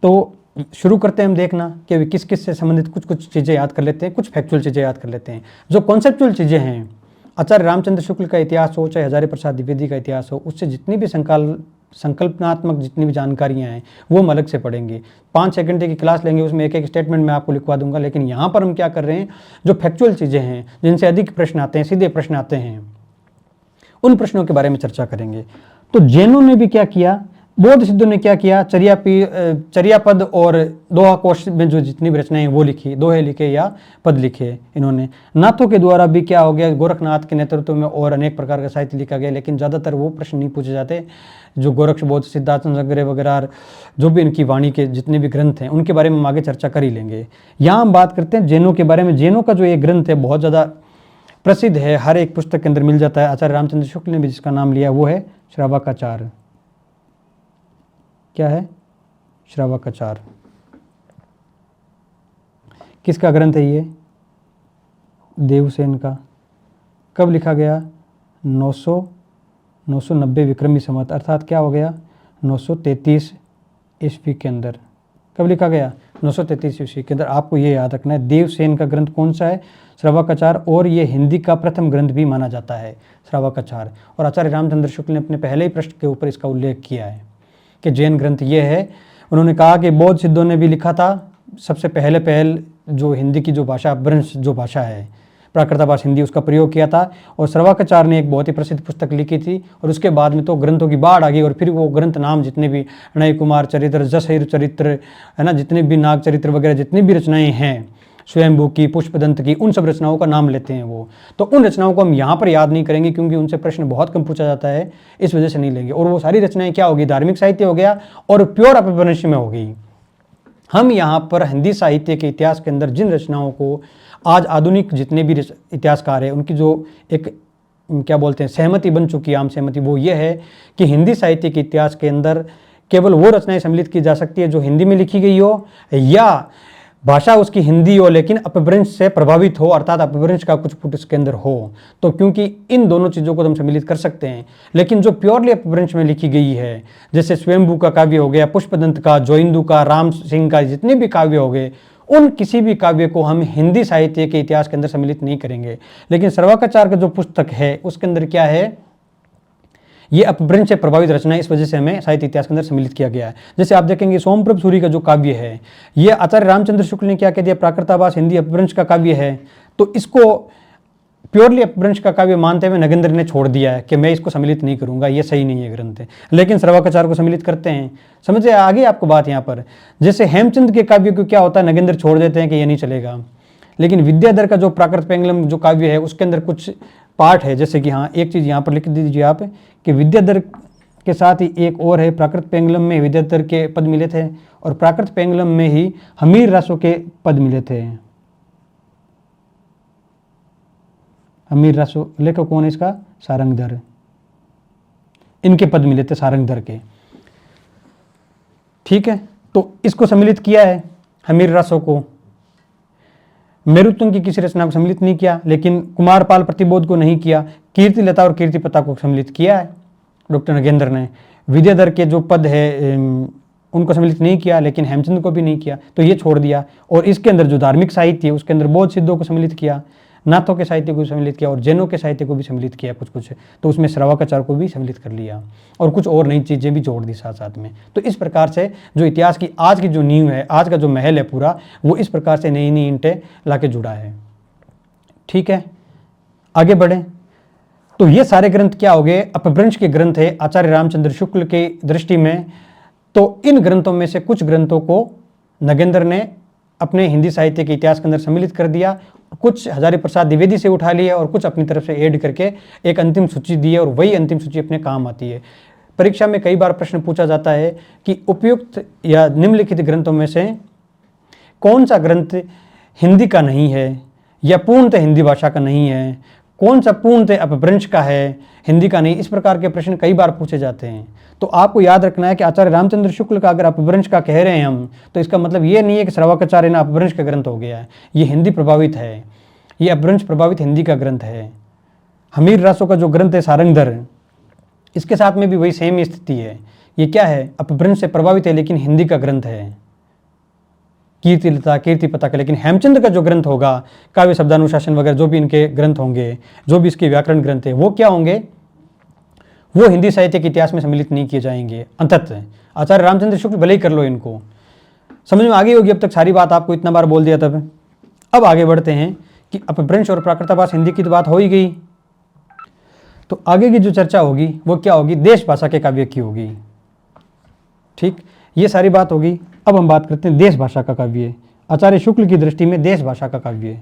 तो शुरू करते हैं हम देखना कि किस किस से संबंधित कुछ चीज़ें याद कर लेते हैं, कुछ फैक्चुअल चीज़ें याद कर लेते हैं। जो कॉन्सेप्चुअल चीज़ें हैं, आचार्य रामचंद्र शुक्ल का इतिहास हो, चाहे हजारी प्रसाद द्विवेदी का इतिहास हो, उससे जितनी भी संकल्पनात्मक जितनी भी जानकारियाँ हैं वो हम अलग से पढ़ेंगे। 5 घंटे की क्लास लेंगे, उसमें एक एक स्टेटमेंट मैं आपको लिखवा दूंगा। लेकिन यहाँ पर हम क्या कर रहे हैं, जो फैक्चुअल चीज़ें हैं, जिनसे अधिक प्रश्न आते हैं, सीधे प्रश्न आते हैं, उन प्रश्नों के बारे में चर्चा करेंगे। तो जैनों ने भी क्या किया, बौद्ध सिद्धों ने क्या किया, चर्यापद और दोहा कोश में जो जितनी भी रचनाएं वो लिखी, दोहे लिखे या पद लिखे इन्होंने। नाथों के द्वारा भी क्या हो गया, गोरखनाथ के नेतृत्व में और अनेक प्रकार का साहित्य लिखा गया, लेकिन ज़्यादातर वो प्रश्न नहीं पूछे जाते जो गोरक्ष बोध, सिद्धार्थ संग्रह वगैरह, जो भी इनकी वाणी के जितने भी ग्रंथ हैं उनके बारे में हम आगे चर्चा कर ही लेंगे। यहाँ हम बात करते हैं जैनों के बारे में। जैनों का जो ये ग्रंथ है बहुत ज़्यादा प्रसिद्ध है, हर एक पुस्तक के अंदर मिल जाता है। आचार्य रामचंद्र शुक्ल ने भी जिसका नाम लिया वो है श्रावकाचार। क्या है? श्रावकाचार। किसका ग्रंथ है ये? देवसेन का। कब लिखा गया? 990 विक्रमी संवत, अर्थात क्या हो गया 933 ईस्वी के अंदर। कब लिखा गया? 933 ईस्वी के अंदर। आपको ये याद रखना है देवसेन का ग्रंथ कौन सा है? श्रावकाचार। और ये हिंदी का प्रथम ग्रंथ भी माना जाता है श्रावकाचार। और आचार्य रामचंद्र शुक्ल ने अपने पहले ही पृष्ठ के ऊपर इसका उल्लेख किया है कि जैन ग्रंथ ये है। उन्होंने कहा कि बौद्ध सिद्धों ने भी लिखा था सबसे पहल जो हिंदी की जो भाषा, अपभ्रंश जो भाषा है, प्राकृतभाषा हिंदी, उसका प्रयोग किया था। और श्रावकाचार ने एक बहुत ही प्रसिद्ध पुस्तक लिखी थी, और उसके बाद में तो ग्रंथों की बाढ़ आ गई। और फिर वो ग्रंथ नाम जितने भी नय कुमार चरित्र, जसहिर चरित्र है ना, जितने भी नाग चरित्र वगैरह जितनी भी रचनाएं हैं, स्वयंभू की, पुष्पदंत की, उन सब रचनाओं का नाम लेते हैं वो। तो उन रचनाओं को हम यहाँ पर याद नहीं करेंगे क्योंकि उनसे प्रश्न बहुत कम पूछा जाता है, इस वजह से नहीं लेंगे। और वो सारी रचनाएं क्या होगी, धार्मिक साहित्य हो गया और प्योर अपभ्रंश में हो गई। हम यहाँ पर हिंदी साहित्य के इतिहास के अंदर जिन रचनाओं को आज आधुनिक जितने भी इतिहासकार हैं उनकी जो एक क्या बोलते हैं सहमति बन चुकी है, आम सहमति, वो ये है कि हिंदी साहित्य के इतिहास के अंदर केवल वो रचनाएं सम्मिलित की जा सकती है जो हिंदी में लिखी गई हो या भाषा उसकी हिंदी हो लेकिन अपभ्रंश से प्रभावित हो, अर्थात अपभ्रंश का कुछ पुट इसके अंदर हो। तो क्योंकि इन दोनों चीज़ों को हम सम्मिलित कर सकते हैं, लेकिन जो प्योरली अपभ्रंश में लिखी गई है, जैसे स्वयंभू का काव्य हो गया, पुष्पदंत का, जोइंदू का, राम सिंह का, जितने भी काव्य हो गए, उन किसी भी काव्य को हम हिंदी साहित्य के इतिहास के अंदर सम्मिलित नहीं करेंगे। लेकिन सर्वाकाचार्य का जो पुस्तक है उसके अंदर क्या है, ये अपभ्रंश से प्रभावित रचना है, इस वजह से हमें साहित्य इतिहास के अंदर सम्मिलित किया गया है। जैसे आप देखेंगे सोमप्रभ सूरी का जो काव्य है, ये आचार्य रामचंद्र शुक्ल ने क्या कह दिया, प्राकृताभास हिंदी अपभ्रंश का काव्य है। तो इसको प्योरली अपभ्रंश का काव्य मानते हुए नगेंद्र ने छोड़ दिया है कि मैं इसको सम्मिलित नहीं करूंगा, ये सही नहीं है ग्रंथ है। लेकिन सर्वाकाचार्य को सम्मिलित करते हैं। समझे आगे आपको बात यहाँ पर। जैसे हेमचंद के काव्य को क्या होता है, नगेंद्र छोड़ देते हैं कि ये नहीं चलेगा। लेकिन विद्याधर का जो प्राकृत पेंगलम जो काव्य है उसके अंदर कुछ पार्ट है, जैसे कि हाँ एक चीज़ यहाँ पर लिख दीजिए आप कि विद्याधर के साथ ही एक और है, प्राकृत पेंगलम में विद्याधर के पद मिले थे और प्राकृत पेंगलम में ही हमीर रासो के पद मिले थे। हमीर रासो लेखक कौन है इसका, सारंगधर, इनके पद मिले थे सारंगधर के। ठीक है, तो इसको सम्मिलित किया है हमीर रासो को। मेरुत्तम की किसी रचना को सम्मिलित नहीं किया, लेकिन कुमारपाल प्रतिबोध को नहीं किया। कीर्ति लता और कीर्ति पता को सम्मिलित किया है डॉक्टर नगेंद्र ने। विद्याधर के जो पद है उनको सम्मिलित नहीं किया, लेकिन हेमचंद को भी नहीं किया, तो ये छोड़ दिया। और इसके अंदर जो धार्मिक साहित्य है उसके अंदर बौद्ध सिद्धों को सम्मिलित किया, नाथों के साहित्य को भी सम्मिलित किया और जैनों के साहित्य को भी सम्मिलित किया कुछ कुछ। तो उसमें श्रवाकाचार्य को भी सम्मिलित कर लिया और कुछ और नई चीज़ें भी जोड़ दी साथ साथ में। तो इस प्रकार से जो इतिहास की आज की जो नींव है, आज का जो महल है पूरा, वो इस प्रकार से नई नई ईंटें लाके जुड़ा है। ठीक है, आगे बढ़े। तो ये सारे ग्रंथ क्या हो गए, अपभ्रंश के ग्रंथ है आचार्य रामचंद्र शुक्ल के दृष्टि में। तो इन ग्रंथों में से कुछ ग्रंथों को नगेंद्र ने अपने हिंदी साहित्य के इतिहास के अंदर सम्मिलित कर दिया, कुछ हजारी प्रसाद द्विवेदी से उठा लिया और कुछ अपनी तरफ से ऐड करके एक अंतिम सूची दी है और वही अंतिम सूची अपने काम आती है। परीक्षा में कई बार प्रश्न पूछा जाता है कि उपयुक्त या निम्नलिखित ग्रंथों में से कौन सा ग्रंथ हिंदी का नहीं है या पूर्णतः हिंदी भाषा का नहीं है, कौन सा पूर्णतः अपभ्रंश का है, हिंदी का नहीं। इस प्रकार के प्रश्न कई बार पूछे जाते हैं। तो आपको याद रखना है कि आचार्य रामचंद्र शुक्ल का अगर अपभ्रंश का कह रहे हैं हम, तो इसका मतलब ये नहीं है कि श्रवाकाचार्य ना अपभ्रंश का ग्रंथ हो गया है। ये हिंदी प्रभावित है, ये अपभ्रंश प्रभावित हिंदी का ग्रंथ है। हमीर रासो का जो ग्रंथ है सारंगधर, इसके साथ में भी वही सेम स्थिति है। ये क्या है, अपभ्रंश से प्रभावित है लेकिन हिंदी का ग्रंथ है, कीर्ति लता कीर्ति पता का। लेकिन हेमचंद का जो ग्रंथ होगा, काव्य शब्दानुशासन वगैरह जो भी इनके ग्रंथ होंगे, जो भी इसके व्याकरण ग्रंथ है, वो क्या होंगे, वो हिंदी साहित्य के इतिहास में सम्मिलित नहीं किए जाएंगे अंततः। आचार्य रामचंद्र शुक्ल भले ही कर लो, इनको समझ में आ गई होगी अब तक सारी बात, आपको इतना बार बोल दिया तब। अब आगे बढ़ते हैं कि अपभ्रंश और प्राकृताभास हिंदी की तो बात हो ही गई। तो आगे की जो चर्चा होगी वो क्या होगी, देश भाषा के काव्य की होगी। ठीक, ये सारी बात होगी। अब हम बात करते हैं देश भाषा का काव्य। आचार्य शुक्ल की दृष्टि में देश भाषा का काव्य।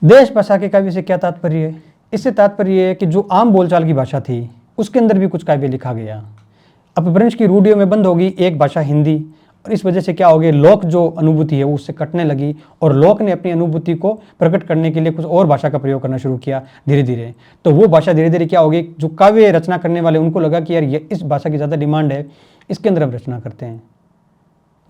देश भाषा के काव्य से क्या तात्पर्य है, इससे तात्पर्य है कि जो आम बोलचाल की भाषा थी उसके अंदर भी कुछ काव्य लिखा गया। अपभ्रंश की रूढ़ियों में बंद होगी एक भाषा हिंदी, और इस वजह से क्या हो गया, लोक जो अनुभूति है वो उससे कटने लगी और लोक ने अपनी अनुभूति को प्रकट करने के लिए कुछ और भाषा का प्रयोग करना शुरू किया धीरे धीरे। तो वो भाषा धीरे धीरे क्या होगी, जो काव्य रचना करने वाले उनको लगा कि यार ये इस भाषा की ज़्यादा डिमांड है, इसके अंदर हम रचना करते हैं।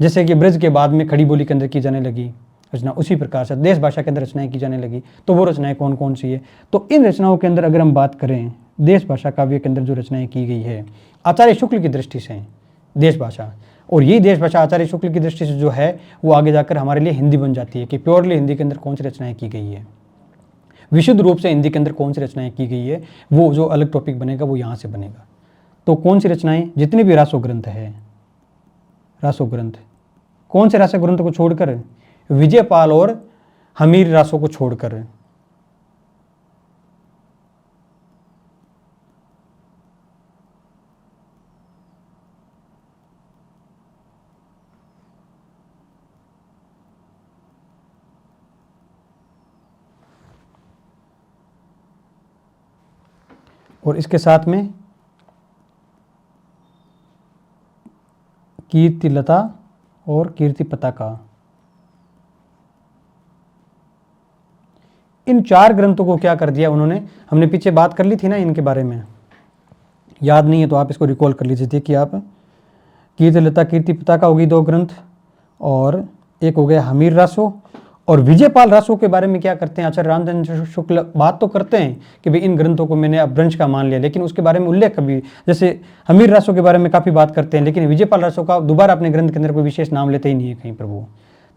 जैसे कि ब्रज के बाद में खड़ी बोली के अंदर की जाने लगी रचना, उसी प्रकार से देश भाषा के अंदर रचनाएं की जाने लगी। तो वो रचनाएं कौन कौन सी है, तो इन रचनाओं के अंदर अगर हम बात करें देश भाषा काव्य के अंदर जो रचनाएं की गई है आचार्य शुक्ल की दृष्टि से देश भाषा, और यही देश भाषा आचार्य शुक्ल की दृष्टि से जो है वो आगे जाकर हमारे लिए हिंदी बन जाती है कि प्योरली हिंदी के अंदर कौन सी रचनाएं की गई है, विशुद्ध रूप से हिंदी के अंदर कौन सी रचनाएं की गई है, वो जो अलग टॉपिक बनेगा वो यहाँ से बनेगा। तो कौन सी रचनाएं, जितने भी रासो ग्रंथ है, रासो ग्रंथ, कौन से रासो ग्रंथ को छोड़कर, विजयपाल और हमीर रासो को छोड़कर, और इसके साथ में कीर्तिलता और कीर्ति पताका। इन 4 ग्रंथों को क्या कर दिया उन्होंने, हमने पीछे बात कर ली थी ना इनके बारे में, याद नहीं है तो आप इसको रिकॉल कर लीजिए। देखिए आप, कीर्तिलता कीर्ति पताका होगी 2 ग्रंथ, और एक हो गया हमीर रासो। और विजयपाल रासो के बारे में क्या करते हैं आचार्य रामचंद्र शुक्ल, बात तो करते हैं कि भाई इन ग्रंथों को मैंने अपभ्रंश का मान लिया, लेकिन उसके बारे में उल्लेख कभी, जैसे हमीर रासो के बारे में काफ़ी बात करते हैं, लेकिन विजयपाल रासो का दोबारा अपने ग्रंथ के अंदर कोई विशेष नाम लेते ही नहीं है कहीं पर वो।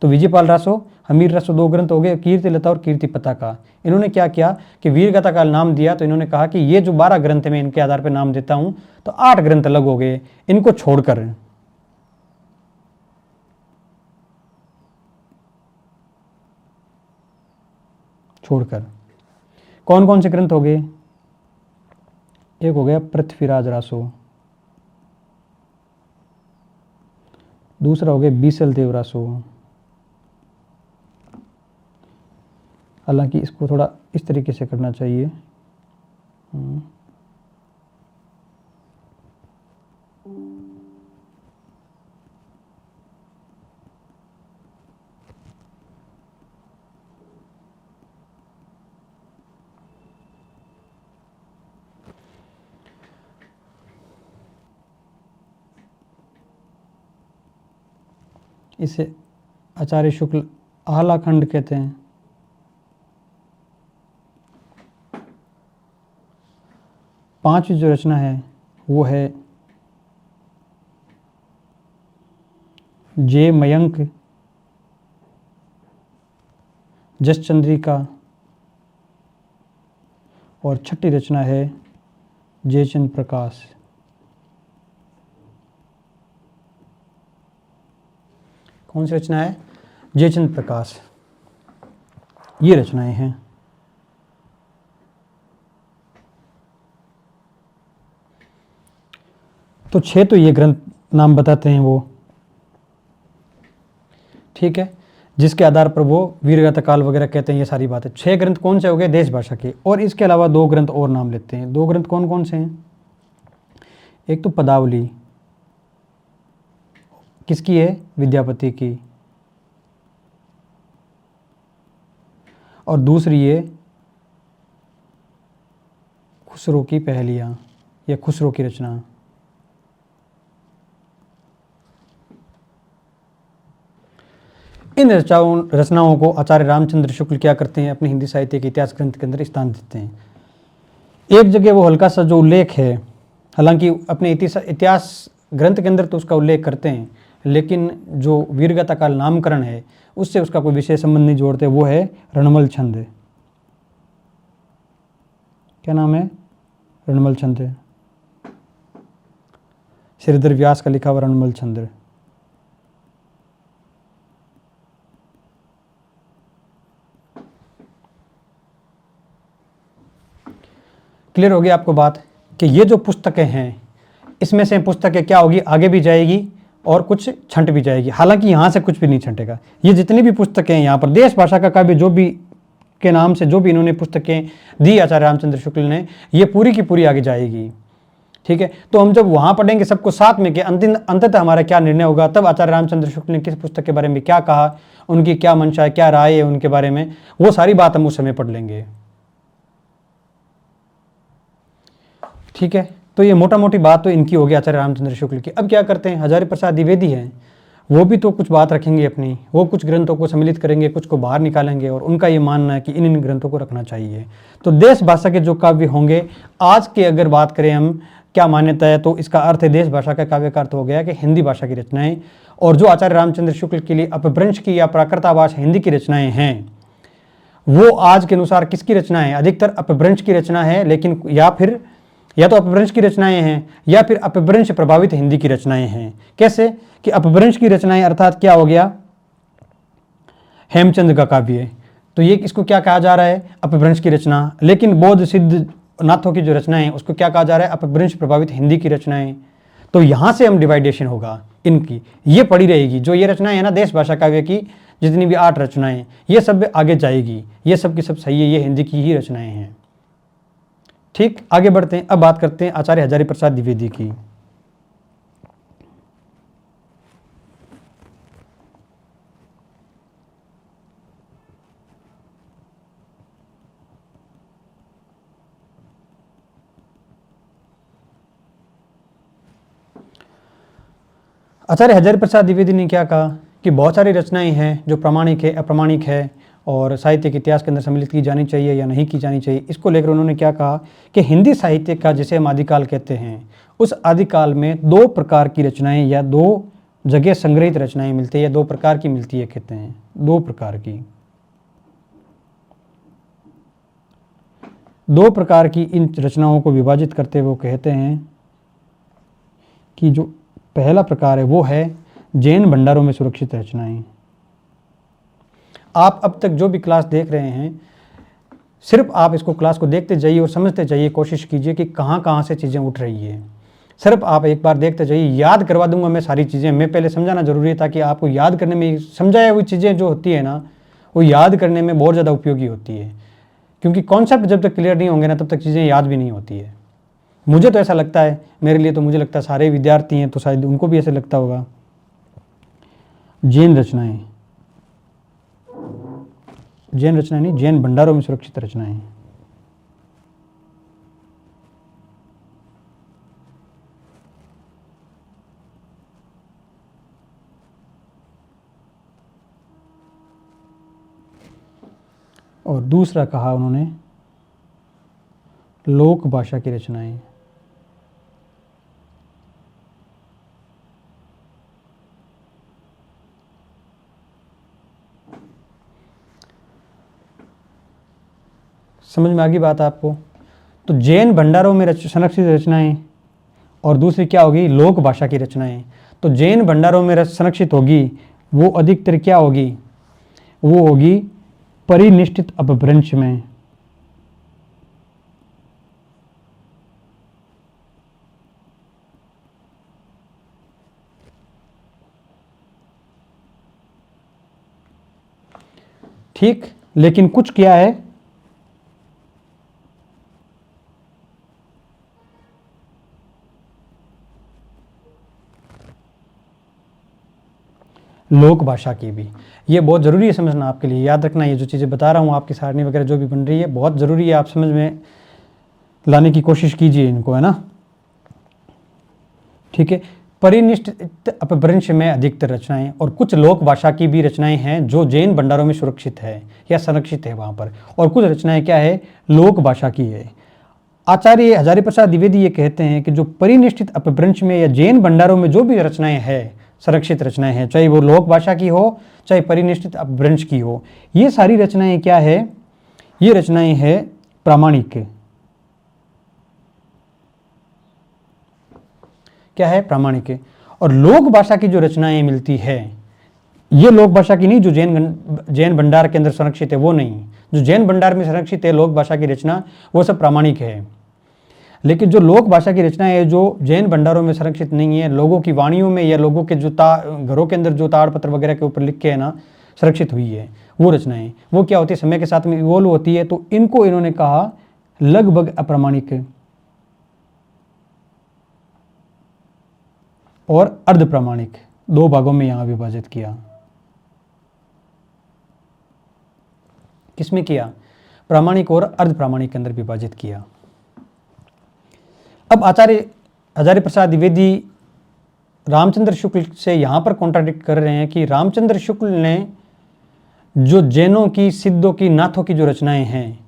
तो विजयपाल रासो, हमीर रासो 2 ग्रंथ हो गए। कीर्तिलता और कीर्ति पताका, इन्होंने क्या किया कि वीरगाथा का नाम दिया, तो इन्होंने कहा कि ये जो 12 ग्रंथ है मैं इनके आधार पर नाम देता हूँ, तो 8 ग्रंथ अलग हो गए, इनको छोड़कर। कौन कौन से ग्रंथ हो गए, एक हो गया पृथ्वीराज रासो, दूसरा हो गया बीसल देव रासो। हालांकि इसको थोड़ा इस तरीके से करना चाहिए, इसे आचार्य शुक्ल आलाखंड कहते हैं। पांचवी जो रचना है वो है जे मयंक जसचंद्रिका, और छठी रचना है जयचंद प्रकाश। कौन सी रचना है, जयचंद प्रकाश, ये रचनाएं हैं। तो 6 तो ये ग्रंथ नाम बताते हैं वो, ठीक है, जिसके आधार पर वो वीरगाथा काल वगैरह कहते हैं, ये सारी बातें। 6 ग्रंथ कौन से हो गए, देश भाषा के, और इसके अलावा 2 ग्रंथ और नाम लेते हैं। 2 ग्रंथ कौन कौन से हैं, एक तो पदावली, किसकी है, विद्यापति की, और दूसरी है खुसरो की पहेलियां, या खुसरो की रचना। इन रचनाओं को आचार्य रामचंद्र शुक्ल क्या करते हैं, अपने हिंदी साहित्य के इतिहास ग्रंथ के अंदर स्थान देते हैं। एक जगह वो हल्का सा जो उल्लेख है, हालांकि अपने इतिहास ग्रंथ के अंदर तो उसका उल्लेख करते हैं, लेकिन जो वीरगाथा काल नामकरण है उससे उसका कोई विशेष संबंध नहीं जोड़ते। वो है रणमल छंद। क्या नाम है, रणमल छंद, श्रीधर व्यास का लिखा हुआ रणमल छंद। क्लियर होगी आपको बात कि ये जो पुस्तकें हैं, इसमें से पुस्तकें क्या होगी, आगे भी जाएगी और कुछ छंट भी जाएगी। हालांकि यहाँ से कुछ भी नहीं छंटेगा। ये जितनी भी पुस्तकें हैं यहाँ पर, देश भाषा का काव्य जो भी के नाम से जो भी इन्होंने पुस्तकें दी आचार्य रामचंद्र शुक्ल ने, ये पूरी की पूरी आगे जाएगी, ठीक है। तो हम जब वहाँ पढ़ेंगे सबको साथ में कि अंततः हमारा क्या निर्णय होगा, तब आचार्य रामचंद्र शुक्ल ने किस पुस्तक के बारे में क्या कहा, उनकी क्या मंशा है, क्या राय है उनके बारे में, वो सारी बात हम उस समय पढ़ लेंगे, ठीक है। तो ये मोटा मोटी बात तो इनकी होगी आचार्य रामचंद्र शुक्ल की। अब क्या करते हैं, हजारी प्रसाद द्विवेदी हैं, वो भी तो कुछ बात रखेंगे अपनी, वो कुछ ग्रंथों को सम्मिलित करेंगे, कुछ को बाहर निकालेंगे, और उनका ये मानना है कि इन ग्रंथों को रखना चाहिए। तो देश भाषा के जो काव्य होंगे, आज के अगर बात करें हम क्या मान्यता है, तो इसका अर्थ है देश भाषा का काव्य का अर्थ हो गया कि हिंदी भाषा की रचनाएं, और जो आचार्य रामचंद्र शुक्ल के लिए अपभ्रंश की या प्राकृताभाष हिंदी की रचनाएं हैं, वो आज के अनुसार किसकी रचना है, अधिकतर अपभ्रंश की रचना है, लेकिन या तो अपभ्रंश की रचनाएं हैं या फिर अपभ्रंश प्रभावित हिंदी की रचनाएं हैं। कैसे कि अपभ्रंश की रचनाएं अर्थात क्या हो गया, हेमचंद का काव्य, तो ये इसको क्या कहा जा रहा है, अपभ्रंश की रचना। लेकिन बौद्ध सिद्ध नाथों की जो रचनाएं हैं उसको क्या कहा जा रहा है, अपभ्रंश प्रभावित हिंदी की रचनाएं। तो यहाँ से हम डिवाइडेशन होगा इनकी, ये पड़ी रहेगी। जो ये रचनाएं है ना देश भाषा काव्य की, जितनी भी 8 रचनाएं, ये सब आगे जाएगी, ये सब की सब सही है, ये हिंदी की ही रचनाएं हैं, ठीक, आगे बढ़ते हैं। अब बात करते हैं आचार्य हजारी प्रसाद द्विवेदी की। आचार्य हजारी प्रसाद द्विवेदी ने क्या कहा कि बहुत सारी रचनाएं हैं जो प्रामाणिक है, अप्रामाणिक है और साहित्य के इतिहास के अंदर सम्मिलित की जानी चाहिए या नहीं की जानी चाहिए। इसको लेकर उन्होंने क्या कहा कि हिंदी साहित्य का जिसे हम आदिकाल कहते हैं, उस आदिकाल में दो प्रकार की रचनाएं या दो जगह संग्रहित रचनाएं मिलती है या दो प्रकार की मिलती है, कहते हैं दो प्रकार की। दो प्रकार की इन रचनाओं को विभाजित करते हुए कहते हैं कि जो पहला प्रकार है वो है जैन भंडारों में सुरक्षित रचनाएं। आप अब तक जो भी क्लास देख रहे हैं, सिर्फ आप इसको क्लास को देखते जाइए और समझते जाइए, कोशिश कीजिए कि कहाँ कहाँ से चीज़ें उठ रही है। सिर्फ आप एक बार देखते जाइए, याद करवा दूंगा मैं सारी चीज़ें। मैं पहले समझाना जरूरी है ताकि आपको याद करने में, समझाया हुई चीज़ें जो होती है ना, वो याद करने में बहुत ज़्यादा उपयोगी होती है। क्योंकि कॉन्सेप्ट जब तक क्लियर नहीं होंगे ना, तब तक चीज़ें याद भी नहीं होती है। मुझे तो ऐसा लगता है, मेरे लिए तो मुझे लगता है, सारे विद्यार्थी हैं तो शायद उनको भी ऐसे लगता होगा। जैन रचनाएं, जैन रचनाएं नहीं, जैन भंडारों में सुरक्षित रचनाएं। और दूसरा कहा उन्होंने लोक भाषा की रचनाएं। समझ में आ गई बात आपको? तो जैन भंडारों में संरक्षित रचनाएं और दूसरी क्या होगी, लोक भाषा की रचनाएं। तो जैन भंडारों में संरक्षित होगी वो अधिकतर क्या होगी, वो होगी परिनिष्ठित अपभ्रंश में। ठीक, लेकिन कुछ क्या है, लोक भाषा की भी। ये बहुत ज़रूरी है समझना आपके लिए, याद रखना। ये जो चीज़ें बता रहा हूँ आपकी सारणी वगैरह जो भी बन रही है, बहुत ज़रूरी है, आप समझ में लाने की कोशिश कीजिए इनको, है ना। ठीक है, परिनिष्ठित अपभ्रंश में अधिकतर रचनाएं और कुछ लोक भाषा की भी रचनाएं हैं जो जैन भंडारों में सुरक्षित है या संरक्षित है वहाँ पर, और कुछ रचनाएं क्या है, लोक भाषा की है। आचार्य हजारी प्रसाद द्विवेदी ये कहते हैं कि जो परिनिष्ठित अपभ्रंश में या जैन भंडारों में जो भी रचनाएं हैं, संरक्षित रचनाएं हैं, चाहे वो लोक भाषा की हो चाहे परिनिष्ठित अपभ्रंश की हो, ये सारी रचनाएं क्या है, ये रचनाएं है प्रामाणिक। क्या है, प्रामाणिक। और लोक भाषा की जो रचनाएं मिलती है, ये लोक भाषा की नहीं जो जैन भंडार के अंदर संरक्षित है, वो नहीं। जो जैन भंडार में संरक्षित है लोक भाषा की रचना, वो सब प्रामाणिक है। लेकिन जो लोक भाषा की रचना है जो जैन भंडारों में संरक्षित नहीं है, लोगों की वाणियों में या लोगों के जो घरों के अंदर जो ताड़पत्र वगैरह के ऊपर लिख के है ना संरक्षित हुई है, वो रचनाएं, वो क्या होती है, समय के साथ में इवोल्व होती है। तो इनको इन्होंने कहा लगभग अप्रामाणिक और अर्ध प्रामाणिक, दो भागों में यहां विभाजित किया। किसमें किया, प्रामाणिक और अर्ध प्रामाणिक के अंदर विभाजित किया। अब आचार्य हजारी प्रसाद द्विवेदी रामचंद्र शुक्ल से यहां पर कॉन्ट्राडिक्ट कर रहे हैं कि रामचंद्र शुक्ल ने जो जैनों की, सिद्धों की, नाथों की जो रचनाएं हैं,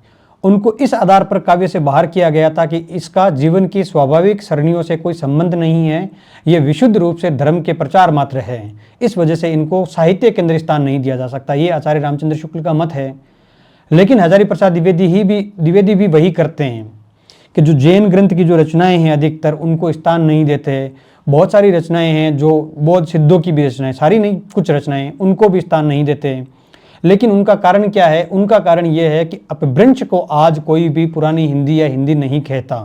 उनको इस आधार पर काव्य से बाहर किया गया था कि इसका जीवन की स्वाभाविक सरणियों से कोई संबंध नहीं है, यह विशुद्ध रूप से धर्म के प्रचार मात्र है, इस वजह से इनको साहित्य के अंदर स्थान नहीं दिया जा सकता। ये आचार्य रामचंद्र शुक्ल का मत है। लेकिन हजारी प्रसाद द्विवेदी भी वही करते हैं कि जो जैन ग्रंथ की जो रचनाएं हैं अधिकतर उनको स्थान नहीं देते। बहुत सारी रचनाएं हैं जो बौद्ध सिद्धों की भी रचनाएं, सारी नहीं, कुछ रचनाएं, उनको भी स्थान नहीं देते। लेकिन उनका कारण क्या है, उनका कारण यह है कि अपभ्रंश को आज कोई भी पुरानी हिंदी या हिंदी नहीं कहता।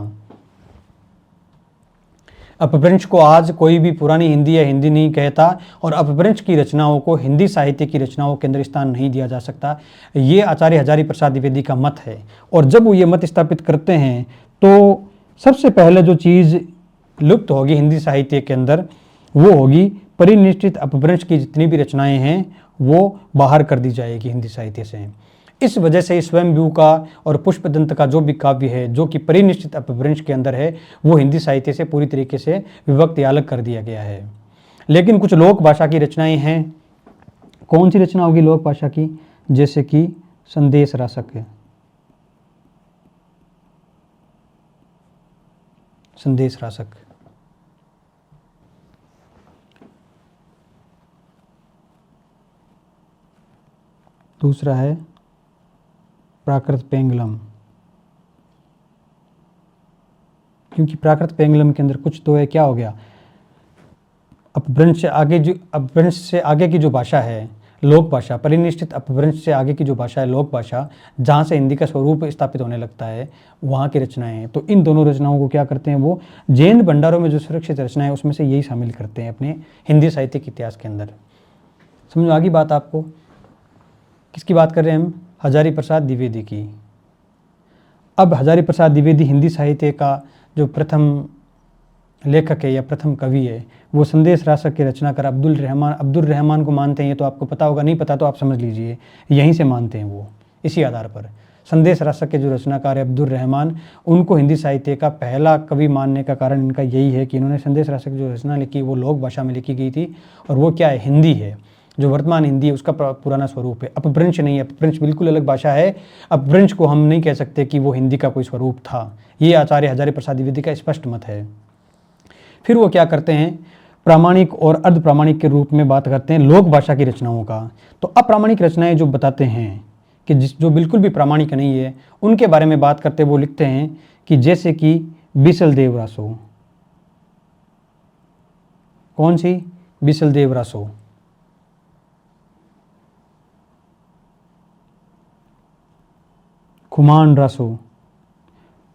अपभ्रंश को आज कोई भी पुरानी हिंदी या हिंदी नहीं कहता और अपभ्रंश की रचनाओं को हिंदी साहित्य की रचनाओं के अंदर स्थान नहीं दिया जा सकता। ये आचार्य हजारी प्रसाद द्विवेदी का मत है। और जब वो ये मत स्थापित करते हैं तो सबसे पहले जो चीज़ लुप्त होगी हिंदी साहित्य के अंदर वो होगी परिनिष्ठित अपभ्रंश की जितनी भी रचनाएं हैं वो बाहर कर दी जाएगी हिंदी साहित्य से। इस वजह से स्वयंभू का और पुष्पदंत का जो भी काव्य है जो कि परिनिष्ठित अपभ्रंश के अंदर है वो हिंदी साहित्य से पूरी तरीके से विभक्त या अलग कर दिया गया है। लेकिन कुछ लोक भाषा की रचनाएं हैं। कौन सी रचना होगी लोक भाषा की? जैसे कि संदेश रासक है, संदेश रासक। दूसरा है प्राकृत पेंगलम, क्योंकि प्राकृत पेंगलम के अंदर कुछ तो है, क्या हो गया, अपभ्रंश से आगे की जो भाषा है लोक भाषा, परिनिष्ठित अपभ्रंश से आगे की जो भाषा है लोक भाषा, जहाँ से हिंदी का स्वरूप स्थापित होने लगता है वहाँ की रचनाएं हैं। तो इन दोनों रचनाओं को क्या करते हैं, वो जैन भंडारों में जो सुरक्षित रचनाएं उसमें से यही शामिल करते हैं अपने हिंदी साहित्य के इतिहास के अंदर। समझो आगे बात आपको। किसकी बात कर रहे हैं हम? हजारी प्रसाद द्विवेदी की। अब हजारी प्रसाद द्विवेदी हिंदी साहित्य का जो प्रथम लेखक है या प्रथम कवि है, वो संदेश रासक के रचनाकार अब्दुल रहमान को मानते हैं। ये तो आपको पता होगा, नहीं पता तो आप समझ लीजिए, यहीं से मानते हैं वो। इसी आधार पर संदेश रासक के जो रचनाकार है अब्दुल रहमान, उनको हिंदी साहित्य का पहला कवि मानने का कारण इनका यही है कि इन्होंने संदेश रासक जो रचना लिखी वो लोक भाषा में लिखी गई थी, और वो क्या है, हिंदी है। जो वर्तमान हिंदी है उसका पुराना स्वरूप है, अपभ्रंश नहीं है। अपभ्रंश बिल्कुल अलग भाषा है। अपभ्रंश को हम नहीं कह सकते कि वो हिंदी का कोई स्वरूप था। ये आचार्य हजारी प्रसाद द्विवेदी का स्पष्ट मत है। फिर वो क्या करते हैं, प्रामाणिक और अर्ध प्रामाणिक के रूप में बात करते हैं लोक भाषा की रचनाओं का। तो अप्रामाणिक रचनाएं जो बताते हैं कि जो बिल्कुल भी प्रामाणिक नहीं है, उनके बारे में बात करते वो लिखते हैं कि जैसे कि बिसल देव रासो। कौन सी? बिसल देव रासो। खुमान रासो।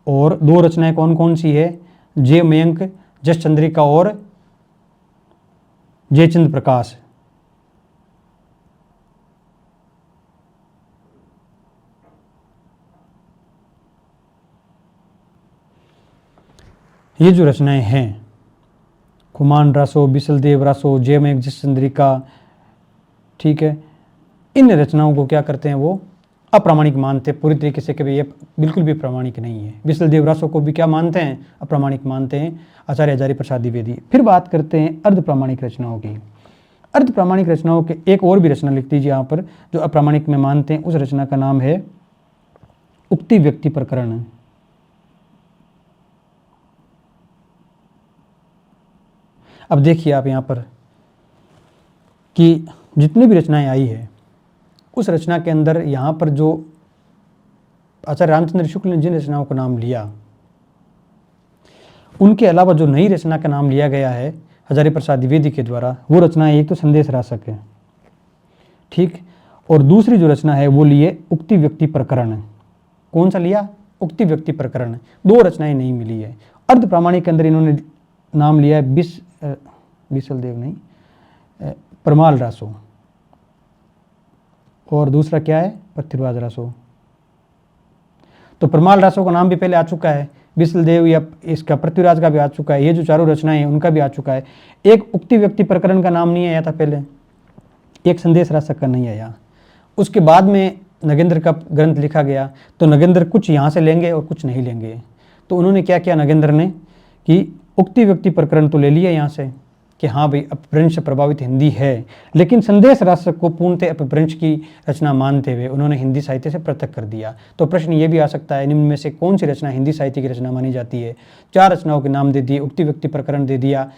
और दो रचनाएं कौन कौन सी है? जे मयंक जस चंद्रिका और जयचंद प्रकाश। ये जो रचनाएं हैं, खुमान रासो, बिसल देव रासो, जय मयंक जस चंद्रिका, ठीक है, इन रचनाओं को क्या करते हैं, वो अप्रामाणिक मानते पूरी तरीके से कि ये बिल्कुल भी प्रामाणिक नहीं है। बिसल देव रासो को भी क्या मानते हैं? अप्रामाणिक मानते हैं आचार्य हजारी प्रसाद द्विवेदी। फिर बात करते हैं अर्ध प्रामाणिक रचनाओं की। अर्ध प्रामाणिक रचनाओं के एक और भी रचना लिख दीजिए यहाँ पर जो अप्रामाणिक में मानते हैं। उस रचना का नाम है उक्ति व्यक्ति प्रकरण। अब देखिए आप यहाँ पर कि जितनी भी रचनाएं आई है उस रचना के अंदर यहाँ पर जो आचार्य रामचंद्र शुक्ल ने जिन रचनाओं का नाम लिया, उनके अलावा जो नई रचना का नाम लिया गया है हजारी प्रसाद द्विवेदी के द्वारा, वो रचना एक तो संदेश रासक है, ठीक, और दूसरी जो रचना है वो लिए उक्ति व्यक्ति प्रकरण। कौन सा लिया? उक्ति व्यक्ति प्रकरण। दो रचनाएं नहीं मिली है। अर्ध प्रामाणिक के अंदर इन्होंने नाम लिया है बिसल देव नहीं, परमाल रासो, और दूसरा क्या है, पृथ्वीराज रासो। तो परमाल रासो का नाम भी पहले आ चुका है, बिसल देव या इसका पृथ्वीराज का भी आ चुका है, ये जो चारों रचनाएं हैं उनका भी आ चुका है। एक उक्ति व्यक्ति प्रकरण का नाम नहीं आया था पहले, एक संदेश रासक का नहीं आया। उसके बाद में नगेंद्र का ग्रंथ लिखा गया, तो नगेंद्र कुछ यहाँ से लेंगे और कुछ नहीं लेंगे। तो उन्होंने क्या किया नगेंद्र ने कि उक्ति व्यक्ति प्रकरण तो ले लिया यहाँ से कि हाँ भाई अपभ्रंश प्रभावित हिंदी है, लेकिन संदेश रासक को पूर्णतः अपभ्रंश की रचना मानते हुए उन्होंने हिंदी साहित्य से पृथक कर दिया। तो प्रश्न ये भी आ सकता है, निम्न में से कौन सी रचना हिंदी साहित्य की रचना मानी जाती है? चार रचनाओं के नाम दे दिए, उक्ति व्यक्ति प्रकरण दे दिया,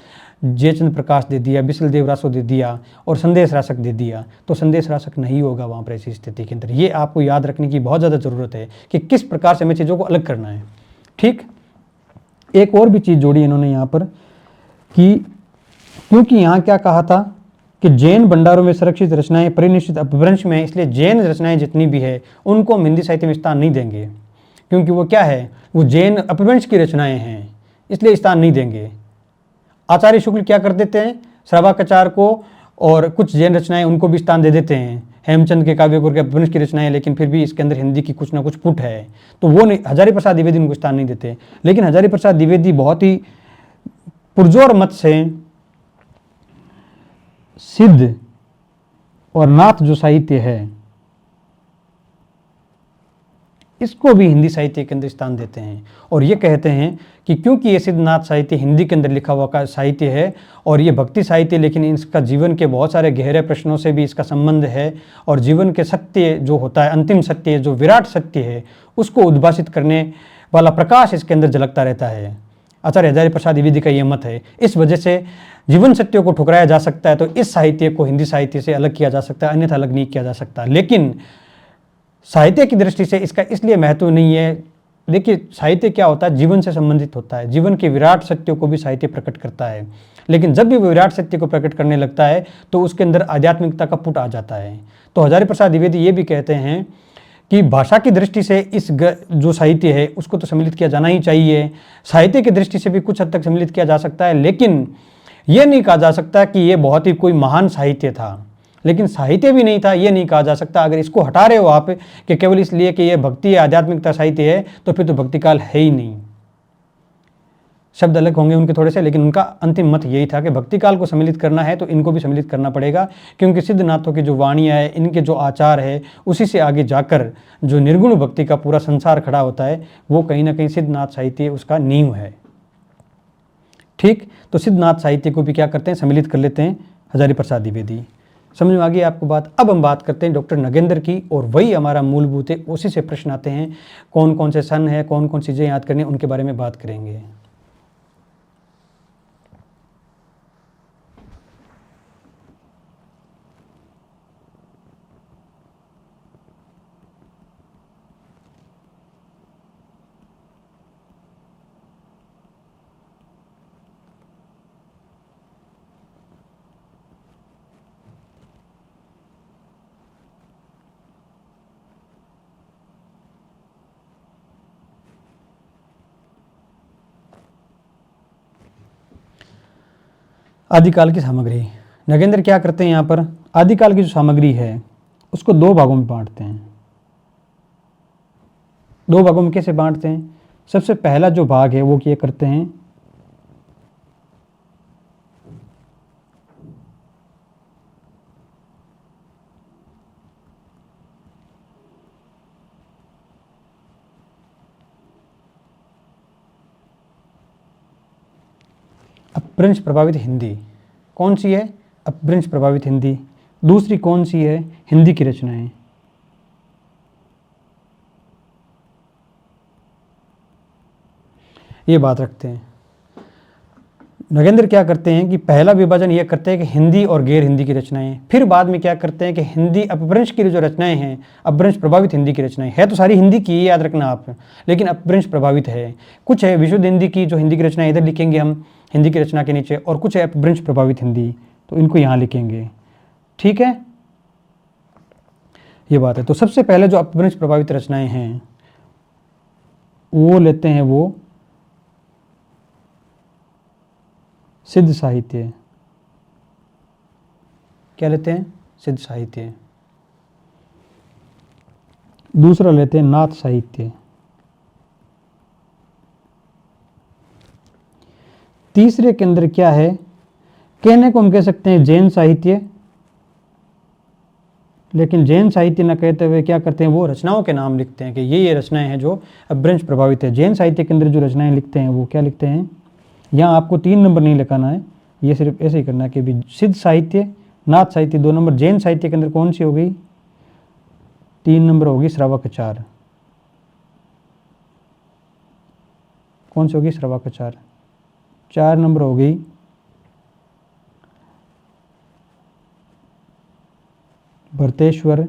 जयचंद प्रकाश दे दिया, बिसल देव रासो दे दिया और संदेश रासक दे दिया। तो संदेश रासक नहीं होगा वहाँ पर ऐसी स्थिति के अंदर। ये आपको याद रखने की बहुत ज़्यादा ज़रूरत है कि किस प्रकार से हमें चीज़ों को अलग करना है, ठीक। एक और भी चीज़ जोड़ी इन्होंने यहाँ पर कि क्योंकि यहाँ क्या कहा था कि जैन भंडारों में संरक्षित रचनाएं परिनिष्ठित अपभ्रंश में है, इसलिए जैन रचनाएं जितनी भी है उनको हम हिंदी साहित्य में स्थान नहीं देंगे, क्योंकि वो क्या है, वो जैन अपभ्रंश की रचनाएं हैं, इसलिए स्थान नहीं देंगे। आचार्य शुक्ल क्या कर देते हैं, श्रवाकाचार को और कुछ जैन रचनाएं उनको भी स्थान दे देते हैं, हेमचंद के काव्य के अपभ्रंश की रचनाएं, लेकिन फिर भी इसके अंदर हिंदी की कुछ ना कुछ पुट है, तो वो नहीं, हजारी प्रसाद द्विवेदी उनको स्थान नहीं देते। लेकिन हजारी प्रसाद द्विवेदी बहुत ही पुरजोर मत से सिद्ध और नाथ जो साहित्य है इसको भी हिंदी साहित्य के अंदर स्थान देते हैं, और ये कहते हैं कि क्योंकि ये सिद्धनाथ साहित्य हिंदी के अंदर लिखा हुआ का साहित्य है और ये भक्ति साहित्य, लेकिन इसका जीवन के बहुत सारे गहरे प्रश्नों से भी इसका संबंध है, और जीवन के सत्य जो होता है, अंतिम सत्य जो विराट सत्य है, उसको उद्भाषित करने वाला प्रकाश इसके अंदर झलकता रहता है। आचार्य हजारी प्रसाद द्विवेदी का ये मत है। इस वजह से जीवन सत्यों को ठुकराया जा सकता है तो इस साहित्य को हिंदी साहित्य से अलग किया जा सकता है, अन्यथा अलग नहीं किया जा सकता। लेकिन साहित्य की दृष्टि से इसका इसलिए महत्व नहीं है। देखिए, साहित्य क्या होता है, जीवन से संबंधित होता है, जीवन के विराट सत्यों को भी साहित्य प्रकट करता है। लेकिन जब भी वो विराट सत्य को प्रकट करने लगता है तो उसके अंदर आध्यात्मिकता का पुट आ जाता है। तो हजारी प्रसाद द्विवेदी ये भी कहते हैं कि भाषा की दृष्टि से इस जो साहित्य है उसको तो सम्मिलित किया जाना ही चाहिए, साहित्य की दृष्टि से भी कुछ हद तक सम्मिलित किया जा सकता है, लेकिन ये नहीं कहा जा सकता कि ये बहुत ही कोई महान साहित्य था। लेकिन साहित्य भी नहीं था ये नहीं कहा जा सकता। अगर इसको हटा रहे हो आप कि केवल इसलिए कि ये भक्ति या आध्यात्मिकता साहित्य है तो फिर तो भक्ति काल है ही नहीं। शब्द अलग होंगे उनके थोड़े से, लेकिन उनका अंतिम मत यही था कि भक्ति काल को सम्मिलित करना है तो इनको भी सम्मिलित करना पड़ेगा, क्योंकि सिद्धनाथों की जो वाणियाँ है, इनके जो आचार है, उसी से आगे जाकर जो निर्गुण भक्ति का पूरा संसार खड़ा होता है, वो कहीं ना कहीं सिद्धनाथ साहित्य उसका नींव है। ठीक, तो सिद्धनाथ साहित्य को भी क्या करते हैं, सम्मिलित कर लेते हैं हजारी प्रसाद द्विवेदी। समझ में आ गई आपको बात। अब हम बात करते हैं डॉक्टर नगेंद्र की, और वही हमारा मूलभूत है, उसी से प्रश्न आते हैं। कौन कौन से सन है, कौन कौन चीज़ें याद करनी, उनके बारे में बात करेंगे। आदिकाल की सामग्री। नगेंद्र क्या करते हैं यहाँ पर, आदिकाल की जो सामग्री है उसको दो भागों में बांटते हैं। दो भागों में कैसे बांटते हैं, सबसे पहला जो भाग है वो क्या करते हैं, अपभ्रंश प्रभावित हिंदी। कौन सी है, अपभ्रंश प्रभावित हिंदी। दूसरी कौन सी है, हिंदी की रचनाएं। ये बात रखते हैं। नगेंद्र क्या करते हैं कि पहला विभाजन ये करते हैं कि हिंदी और गैर हिंदी की रचनाएं, फिर बाद में क्या करते हैं कि हिंदी अपभ्रंश की जो रचनाएं हैं, अपभ्रंश प्रभावित हिंदी की रचनाएं है, तो सारी हिंदी की, याद रखना आप, लेकिन अपभ्रंश प्रभावित है। कुछ है विशुद्ध हिंदी की, जो हिंदी की रचनाएं इधर लिखेंगे हम हिंदी की रचना के नीचे, और कुछ है अपभ्रंश प्रभावित हिंदी, तो इनको यहाँ लिखेंगे। ठीक है, ये बात है। तो सबसे पहले जो अपभ्रंश प्रभावित रचनाएं हैं वो लेते हैं वो सिद्ध साहित्य। क्या लेते हैं, सिद्ध साहित्य। दूसरा लेते हैं नाथ साहित्य। तीसरे के अंदर क्या है, कहने को हम कह सकते हैं जैन साहित्य, लेकिन जैन साहित्य न कहते हुए क्या करते हैं, वो रचनाओं के नाम लिखते हैं कि ये रचनाएं हैं जो अपभ्रंश प्रभावित है। जैन साहित्य के अंदर जो रचनाएं लिखते हैं वो क्या लिखते हैं, यहाँ आपको 3 नंबर नहीं लिखाना है, ये सिर्फ ऐसे ही करना है कि भी सिद्ध साहित्य, नाथ साहित्य 2 नंबर। जैन साहित्य के अंदर कौन सी हो गई, 3 नंबर होगी श्रावकाचार। कौन सी होगी, श्रावकाचार। 4 नंबर हो गई भरतेश्वर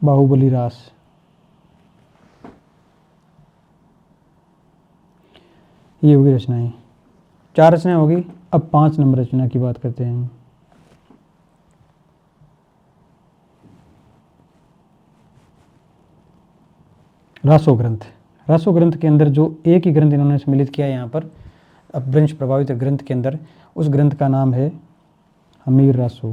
बाहुबली रास। ये होगी रचनाएं, 4 रचनाएं होगी। अब 5 नंबर रचना की बात करते हैं। रासो ग्रंथ। रासो ग्रंथ के अंदर जो एक ही ग्रंथ इन्होंने सम्मिलित किया है यहाँ पर अपभ्रंश प्रभावित ग्रंथ के अंदर, उस ग्रंथ का नाम है हमीर रासो।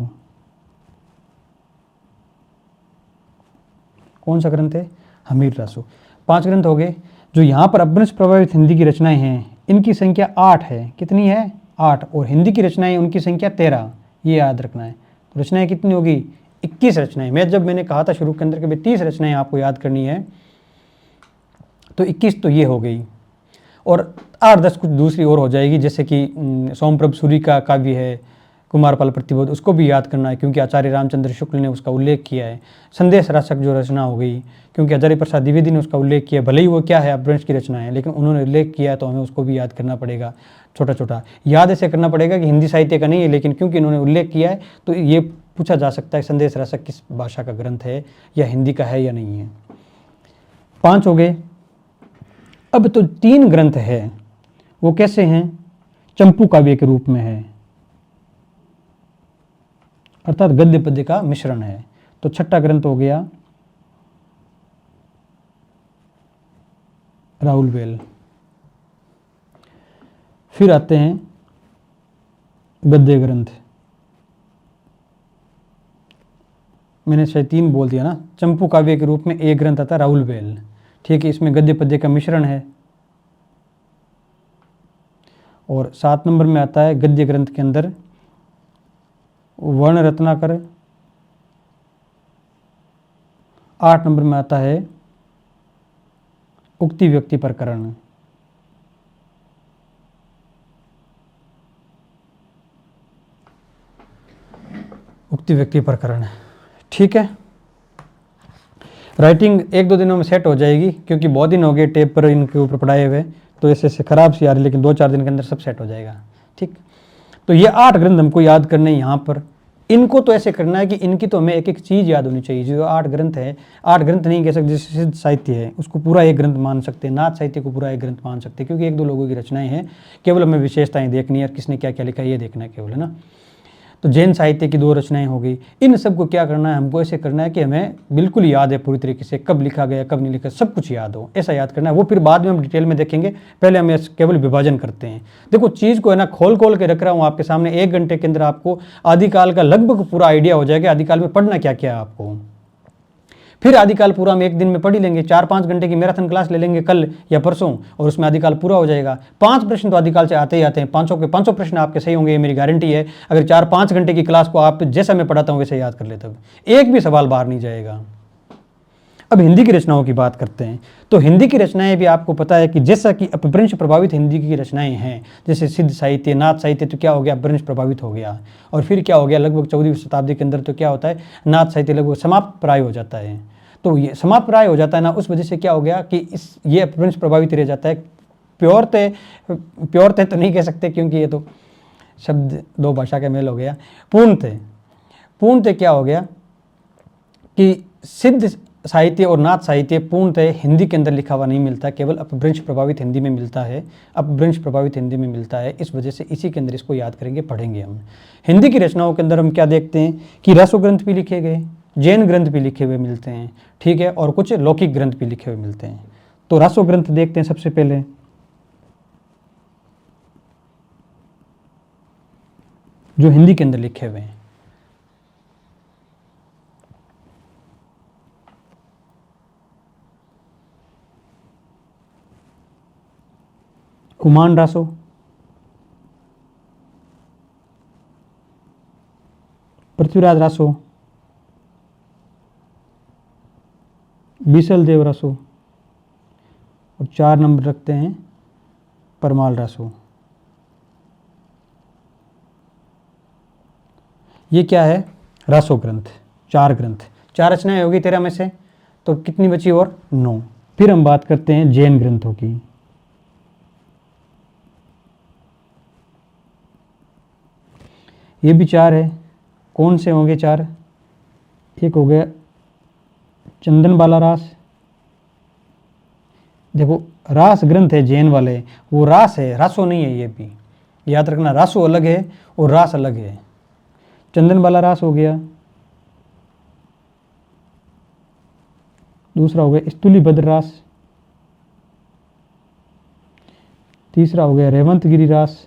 कौन सा ग्रंथ है? हमीर रासो। 5 ग्रंथ हो गए। जो यहाँ पर अपभ्रंश प्रभावित हिंदी की रचनाएं हैं, इनकी संख्या 8 है। कितनी है? 8। और हिंदी की रचनाएं, उनकी संख्या 13। ये याद रखना है। तो रचनाएं कितनी होगी? 21 रचनाएं। मैंने कहा था शुरू के अंदर कि 30 रचनाएं आपको याद करनी है, तो 21 तो ये हो गई, और 8-10 कुछ दूसरी और हो जाएगी, जैसे कि सोमप्रभ सूरी का काव्य है कुमारपाल प्रतिबोध, उसको भी याद करना है क्योंकि आचार्य रामचंद्र शुक्ल ने उसका उल्लेख किया है। संदेश राशक जो रचना हो गई, क्योंकि हजारी प्रसाद द्विवेदी ने उसका उल्लेख किया, भले ही वो क्या है अपभ्रंश की रचना है, लेकिन उन्होंने उल्लेख किया है तो हमें उसको भी याद करना पड़ेगा। छोटा छोटा याद ऐसे करना पड़ेगा कि हिंदी साहित्य का नहीं है, लेकिन क्योंकि इन्होंने उल्लेख किया है तो ये पूछा जा सकता है संदेश राशक किस भाषा का ग्रंथ है, या हिंदी का है या नहीं है। 5 हो गए। अब तो 3 ग्रंथ है, वो कैसे हैं? चंपू काव्य के रूप में है, अर्थात गद्य पद्य का मिश्रण है। तो छठा ग्रंथ हो गया राहुल बेल। फिर आते हैं गद्य ग्रंथ। मैंने शायद 3 बोल दिया ना। चंपू काव्य के रूप में एक ग्रंथ आता है राहुल बेल, ठीक है, इसमें गद्य पद्य का मिश्रण है। और 7 नंबर में आता है गद्य ग्रंथ के अंदर वर्ण रत्नाकर। 8 नंबर में आता है उक्ति व्यक्ति प्रकरण। उक्ति व्यक्ति प्रकरण, ठीक है। राइटिंग 1-2 दिनों में सेट हो जाएगी, क्योंकि बहुत दिन हो गए टेप पर इनके ऊपर पढ़ाए हुए, तो ऐसे खराब सी आ रही, लेकिन 2-4 दिन के अंदर सब सेट हो जाएगा, ठीक। तो ये 8 ग्रंथ हमको याद करने हैं यहाँ पर। इनको तो ऐसे करना है कि इनकी तो हमें एक एक चीज़ याद होनी चाहिए। जो 8 ग्रंथ है, 8 ग्रंथ नहीं कह सकते, जैसे सिद्ध साहित्य है उसको पूरा एक ग्रंथ मान सकते हैं, नाथ साहित्य को पूरा एक ग्रंथ मान सकते हैं, क्योंकि 1-2 लोगों की रचनाएं हैं, केवल हमें विशेषताएं देखनी है और किसने क्या क्या लिखा है ये देखना है केवल, है ना। तो जैन साहित्य की 2 रचनाएं हो गई। इन सब को क्या करना है, हमको ऐसे करना है कि हमें बिल्कुल याद है पूरी तरीके से, कब लिखा गया कब नहीं लिखा, सब कुछ याद हो, ऐसा याद करना है। वो फिर बाद में हम डिटेल में देखेंगे, पहले हम केवल विभाजन करते हैं। देखो चीज़ को है ना खोल खोल के रख रहा हूँ आपके सामने, 1 घंटे के अंदर आपको आदिकाल का लगभग पूरा आइडिया हो जाएगा, आदिकाल में पढ़ना क्या क्या है आपको। फिर आदिकाल पूरा हम 1 दिन में पढ़ ही लेंगे, 4-5 घंटे की मैराथन क्लास ले लेंगे कल या परसों, और उसमें आदिकाल पूरा हो जाएगा। 5 प्रश्न तो आदिकाल से आते ही आते हैं, 5 के 5 प्रश्न आपके सही होंगे, ये मेरी गारंटी है। अगर 4-5 घंटे की क्लास को आप जैसा मैं पढ़ाता हूँ वैसे याद कर लेते हो, एक भी सवाल बाहर नहीं जाएगा। अब हिंदी की रचनाओं की बात करते हैं। तो हिंदी की रचनाएं भी आपको पता है कि जैसा कि अपभ्रंश प्रभावित हिंदी की रचनाएं हैं, जैसे सिद्ध साहित्य, नाथ साहित्य, तो क्या हो गया, अपभ्रंश प्रभावित हो गया। और फिर क्या हो गया, लगभग 14वीं शताब्दी के अंदर तो क्या होता है, नाथ साहित्य लगभग समाप्त प्राय हो जाता है। तो ये समाप्त प्राय हो जाता है ना, उस वजह से क्या हो गया कि ये अपभ्रंश प्रभावित रह जाता है। प्योरते तो नहीं कह सकते, क्योंकि ये तो शब्द 2 भाषा का मेल हो गया। पूर्णतः क्या हो गया कि सिद्ध साहित्य और नाथ साहित्य पूर्णतः हिंदी के अंदर लिखा हुआ नहीं मिलता, केवल अपभ्रंश प्रभावित हिंदी में मिलता है, अपभ्रंश प्रभावित हिंदी में मिलता है। इस वजह से इसी के अंदर इसको याद करेंगे, पढ़ेंगे हम। हिंदी की रचनाओं के अंदर हम क्या देखते हैं कि रसो ग्रंथ भी लिखे गए, जैन ग्रंथ भी लिखे हुए मिलते हैं, ठीक है, और कुछ लौकिक ग्रंथ भी लिखे हुए मिलते हैं। तो रसो ग्रंथ देखते हैं सबसे पहले। जो हिंदी के अंदर लिखे हुए हैं, कुमान रासो, पृथ्वीराज रासो, बीसल देव रासो, और 4 नंबर रखते हैं परमाल रासो। ये क्या है, रासो ग्रंथ। 4 ग्रंथ, 4 रचनाएं होगी 13 में से, तो कितनी बची और 9। फिर हम बात करते हैं जैन ग्रंथों की। ये भी 4 है। कौन से होंगे 4? एक हो गया चंदन बाला रास। देखो रास ग्रंथ है जैन वाले, वो रास है, रासो नहीं है, ये भी याद रखना, रासो अलग है और रास अलग है। चंदन बाला रास हो गया। दूसरा हो गया स्तुली भद्र रास। तीसरा हो गया रेवंत गिरी रास।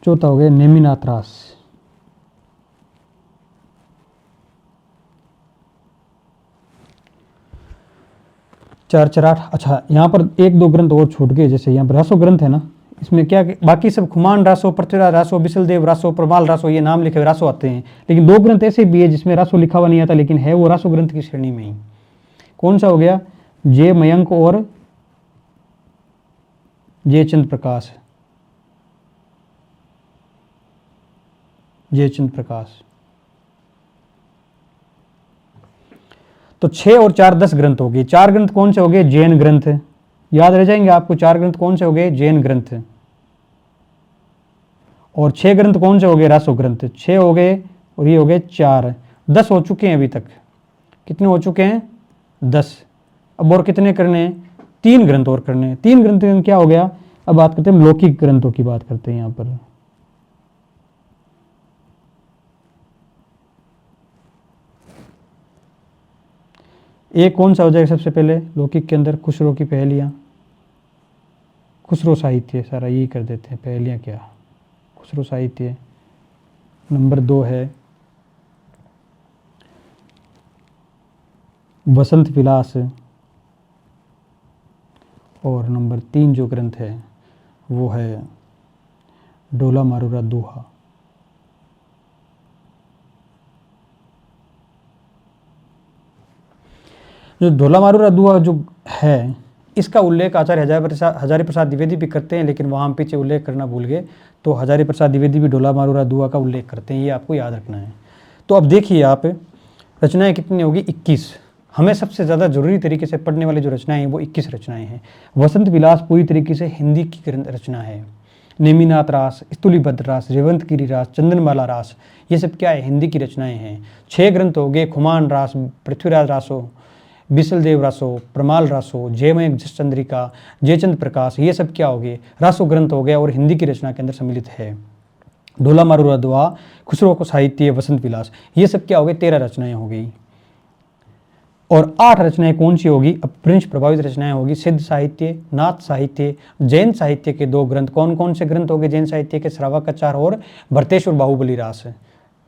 चौथा हो गया नेमिनाथ रास। चार चार आठ। अच्छा, यहाँ पर एक दो ग्रंथ और छूट गए, जैसे यहाँ पर रासो ग्रंथ है ना, इसमें क्या बाकी सब खुमान रासो, पृथ्वीराज रासो, बिसलदेव रासो, प्रमाल रासो, ये नाम लिखे हुए रासो आते हैं। लेकिन दो ग्रंथ ऐसे भी है जिसमें रासो लिखा हुआ नहीं आता, लेकिन है वो रासो ग्रंथ की श्रेणी में ही। कौन सा हो गया? जय मयंक और जयचंद प्रकाश। जयचंद प्रकाश। तो 6 और 4 10 ग्रंथ हो गए। 4 ग्रंथ कौन से हो गए? जैन ग्रंथ। याद रह जाएंगे आपको, 4 ग्रंथ कौन से हो गए? जैन ग्रंथ। और 6 ग्रंथ कौन से हो गए? रासो ग्रंथ। 6 हो गए और ये हो गए 4। 10 हो चुके हैं अभी तक। कितने हो चुके हैं? 10। अब और कितने करने हैं? 3 ग्रंथ और करने हैं। 3 ग्रंथ में क्या हो गया? अब बात करते हैं लौकिक ग्रंथों की, बात करते हैं यहाँ पर। एक कौन सा हो जाएगा सबसे पहले लौकिक के अंदर? खुसरो की पहेलियाँ। खुसरो साहित्य, सारा यही कर देते हैं, पहेलियाँ क्या, खुसरो साहित्य। नंबर 2 है वसंत विलास। और नंबर 3 जो ग्रंथ है वो है डोला मारूरा दोहा। जो डोला मारूरा दोहा जो है, इसका उल्लेख आचार्य हजारी प्रसाद द्विवेदी भी करते हैं, लेकिन वहाँ हम पीछे उल्लेख करना भूल गए। तो हजारी प्रसाद द्विवेदी भी डोला मारूरा दोहा का उल्लेख करते हैं, ये आपको याद रखना है। तो अब देखिए आप, रचनाएं कितनी होगी? 21। हमें सबसे ज़्यादा जरूरी तरीके से पढ़ने वाली जो रचनाएं हैं वो 21 रचनाएं हैं। वसंत विलास पूरी तरीके से हिंदी की रचना है। नेमिनाथ रास, स्तुलिभद्र रास, रेवंतगिरी रास, चंदनमाला रास, ये सब क्या है? हिंदी की रचनाएं हैं। 6 ग्रंथ हो गए खुमान रास, पृथ्वीराज रासो, बिसलदेव रासो, प्रमाल रासो, जयमय चंद्रिका, जयचंद प्रकाश, ये सब क्या हो गए? रासो ग्रंथ हो गया और हिंदी की रचना के अंदर सम्मिलित है। डोला मारूरा दोहा, खुसरो को साहित्य, वसंत विलास, ये सब क्या हो गए? 13 रचनाएं हो गई। और 8 रचनाएं कौन सी होगी? अपभ्रंश प्रभावित रचनाएं होगी। सिद्ध साहित्य, नाथ साहित्य, जैन साहित्य के 2 ग्रंथ। कौन कौन से ग्रंथ हो गए जैन साहित्य के? श्रावकाचार और भरतेश्वर बाहुबली रास।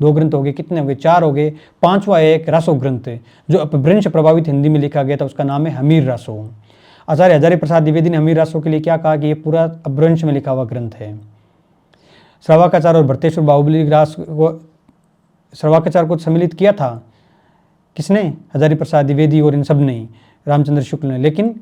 2 ग्रंथ हो गए। कितने हो गए? 4 हो गए। 5वां एक रासो ग्रंथ जो अपभ्रंश प्रभावित हिंदी में लिखा गया था, उसका नाम है हमीर रासो। आचार्य हजारी प्रसाद द्विवेदी ने हमीर रासो के लिए क्या कहा कि ये पूरा अपभ्रंश में लिखा हुआ ग्रंथ है। श्रावकाचार और भरतेश्वर बाहुबली रास को, श्रावकाचार को सम्मिलित किया था किसने? हजारी प्रसाद द्विवेदी और इन सब ने, रामचंद्र शुक्ल ने, लेकिन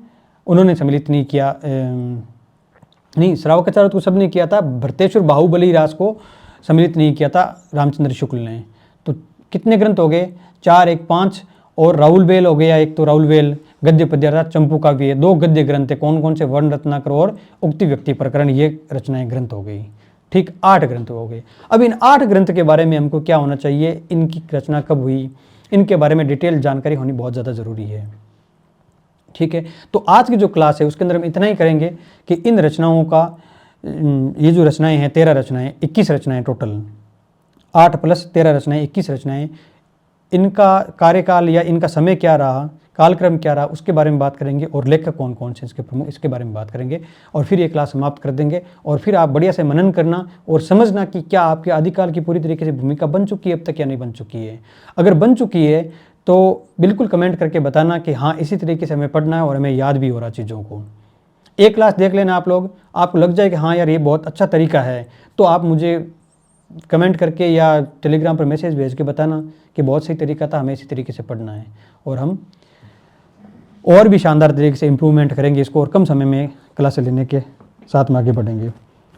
उन्होंने सम्मिलित नहीं किया। नहीं, श्रावकाचार को सब ने किया था, भरतेश्वर बाहुबली रास को सम्मिलित नहीं किया था रामचंद्र शुक्ल ने। तो कितने ग्रंथ हो गए? 4, 1, 5 और राहुल वेल हो गया एक। तो राहुल वेल गद्य पद्य अर्थात चंपू काव्य, 2 गद्य ग्रंथ है। कौन कौन से? वर्ण रत्नाकर और उक्ति व्यक्ति प्रकरण, ये रचनाएं ग्रंथ हो गई। ठीक, 8 ग्रंथ हो गए। अब इन 8 ग्रंथ के बारे में हमको क्या होना चाहिए? इनकी रचना कब हुई, इनके बारे में डिटेल जानकारी होनी बहुत ज़्यादा ज़रूरी है। ठीक है, तो आज की जो क्लास है उसके अंदर हम इतना ही करेंगे कि इन रचनाओं का, ये जो रचनाएं हैं 13 रचनाएं, 21 रचनाएं टोटल, 8 + 13 रचनाएं, 21 रचनाएं, इनका कार्यकाल या इनका समय क्या रहा, कालक्रम क्या रहा, उसके बारे में बात करेंगे। और लेखक कौन कौन से इसके प्रमुख, इसके बारे में बात करेंगे। और फिर ये क्लास समाप्त कर देंगे। और फिर आप बढ़िया से मनन करना और समझना कि क्या आपके आदिकाल की पूरी तरीके से भूमिका बन चुकी है अब तक या नहीं बन चुकी है। अगर बन चुकी है तो बिल्कुल कमेंट करके बताना कि हाँ इसी तरीके से हमें पढ़ना है और हमें याद भी हो रहा चीज़ों को। एक क्लास देख लेना आप लोग, आपको लग जाए कि हाँ यार ये बहुत अच्छा तरीका है, तो आप मुझे कमेंट करके या टेलीग्राम पर मैसेज भेज के बताना कि बहुत सही तरीका था, हमें इसी तरीके से पढ़ना है। और हम और भी शानदार तरीके से इम्प्रूवमेंट करेंगे इसको और कम समय में क्लासें लेने के साथ में आगे बढ़ेंगे।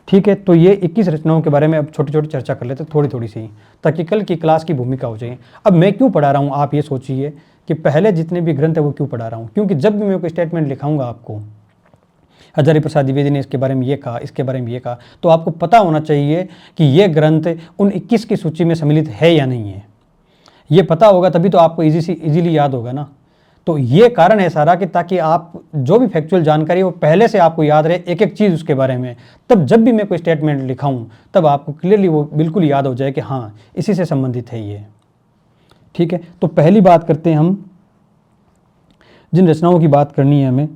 ठीक है, तो ये 21 रचनाओं के बारे में अब छोटी छोटी चर्चा कर लेते हैं, थोड़ी थोड़ी सी, ताकि कल की क्लास की भूमिका हो जाए। अब मैं क्यों पढ़ा रहा हूँ, आप ये सोचिए कि पहले जितने भी ग्रंथ है वो क्यों पढ़ा रहा हूँ। क्योंकि जब भी मैं कोई स्टेटमेंट लिखाऊंगा आपको, हजारी प्रसाद द्विवेदी ने इसके बारे में ये कहा, इसके बारे में ये कहा, तो आपको पता होना चाहिए कि ये ग्रंथ उन 21 की सूची में सम्मिलित है या नहीं है। ये पता होगा तभी तो आपको इजीली याद होगा ना। तो ये कारण है सारा कि ताकि आप जो भी फैक्चुअल जानकारी वो पहले से आपको याद रहे, एक एक चीज़ उसके बारे में। तब जब भी मैं कोई स्टेटमेंट लिखाऊं तब आपको क्लियरली वो बिल्कुल याद हो जाए कि हाँ इसी से संबंधित है ये। ठीक है, तो पहली बात करते हैं हम, जिन रचनाओं की बात करनी है हमें,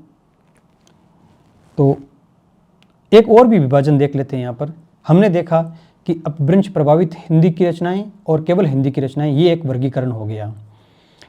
तो एक और भी विभाजन देख लेते हैं यहाँ पर हमने देखा कि अपभ्रंश प्रभावित हिंदी की रचनाएं और केवल हिंदी की रचनाएं, ये एक वर्गीकरण हो गया।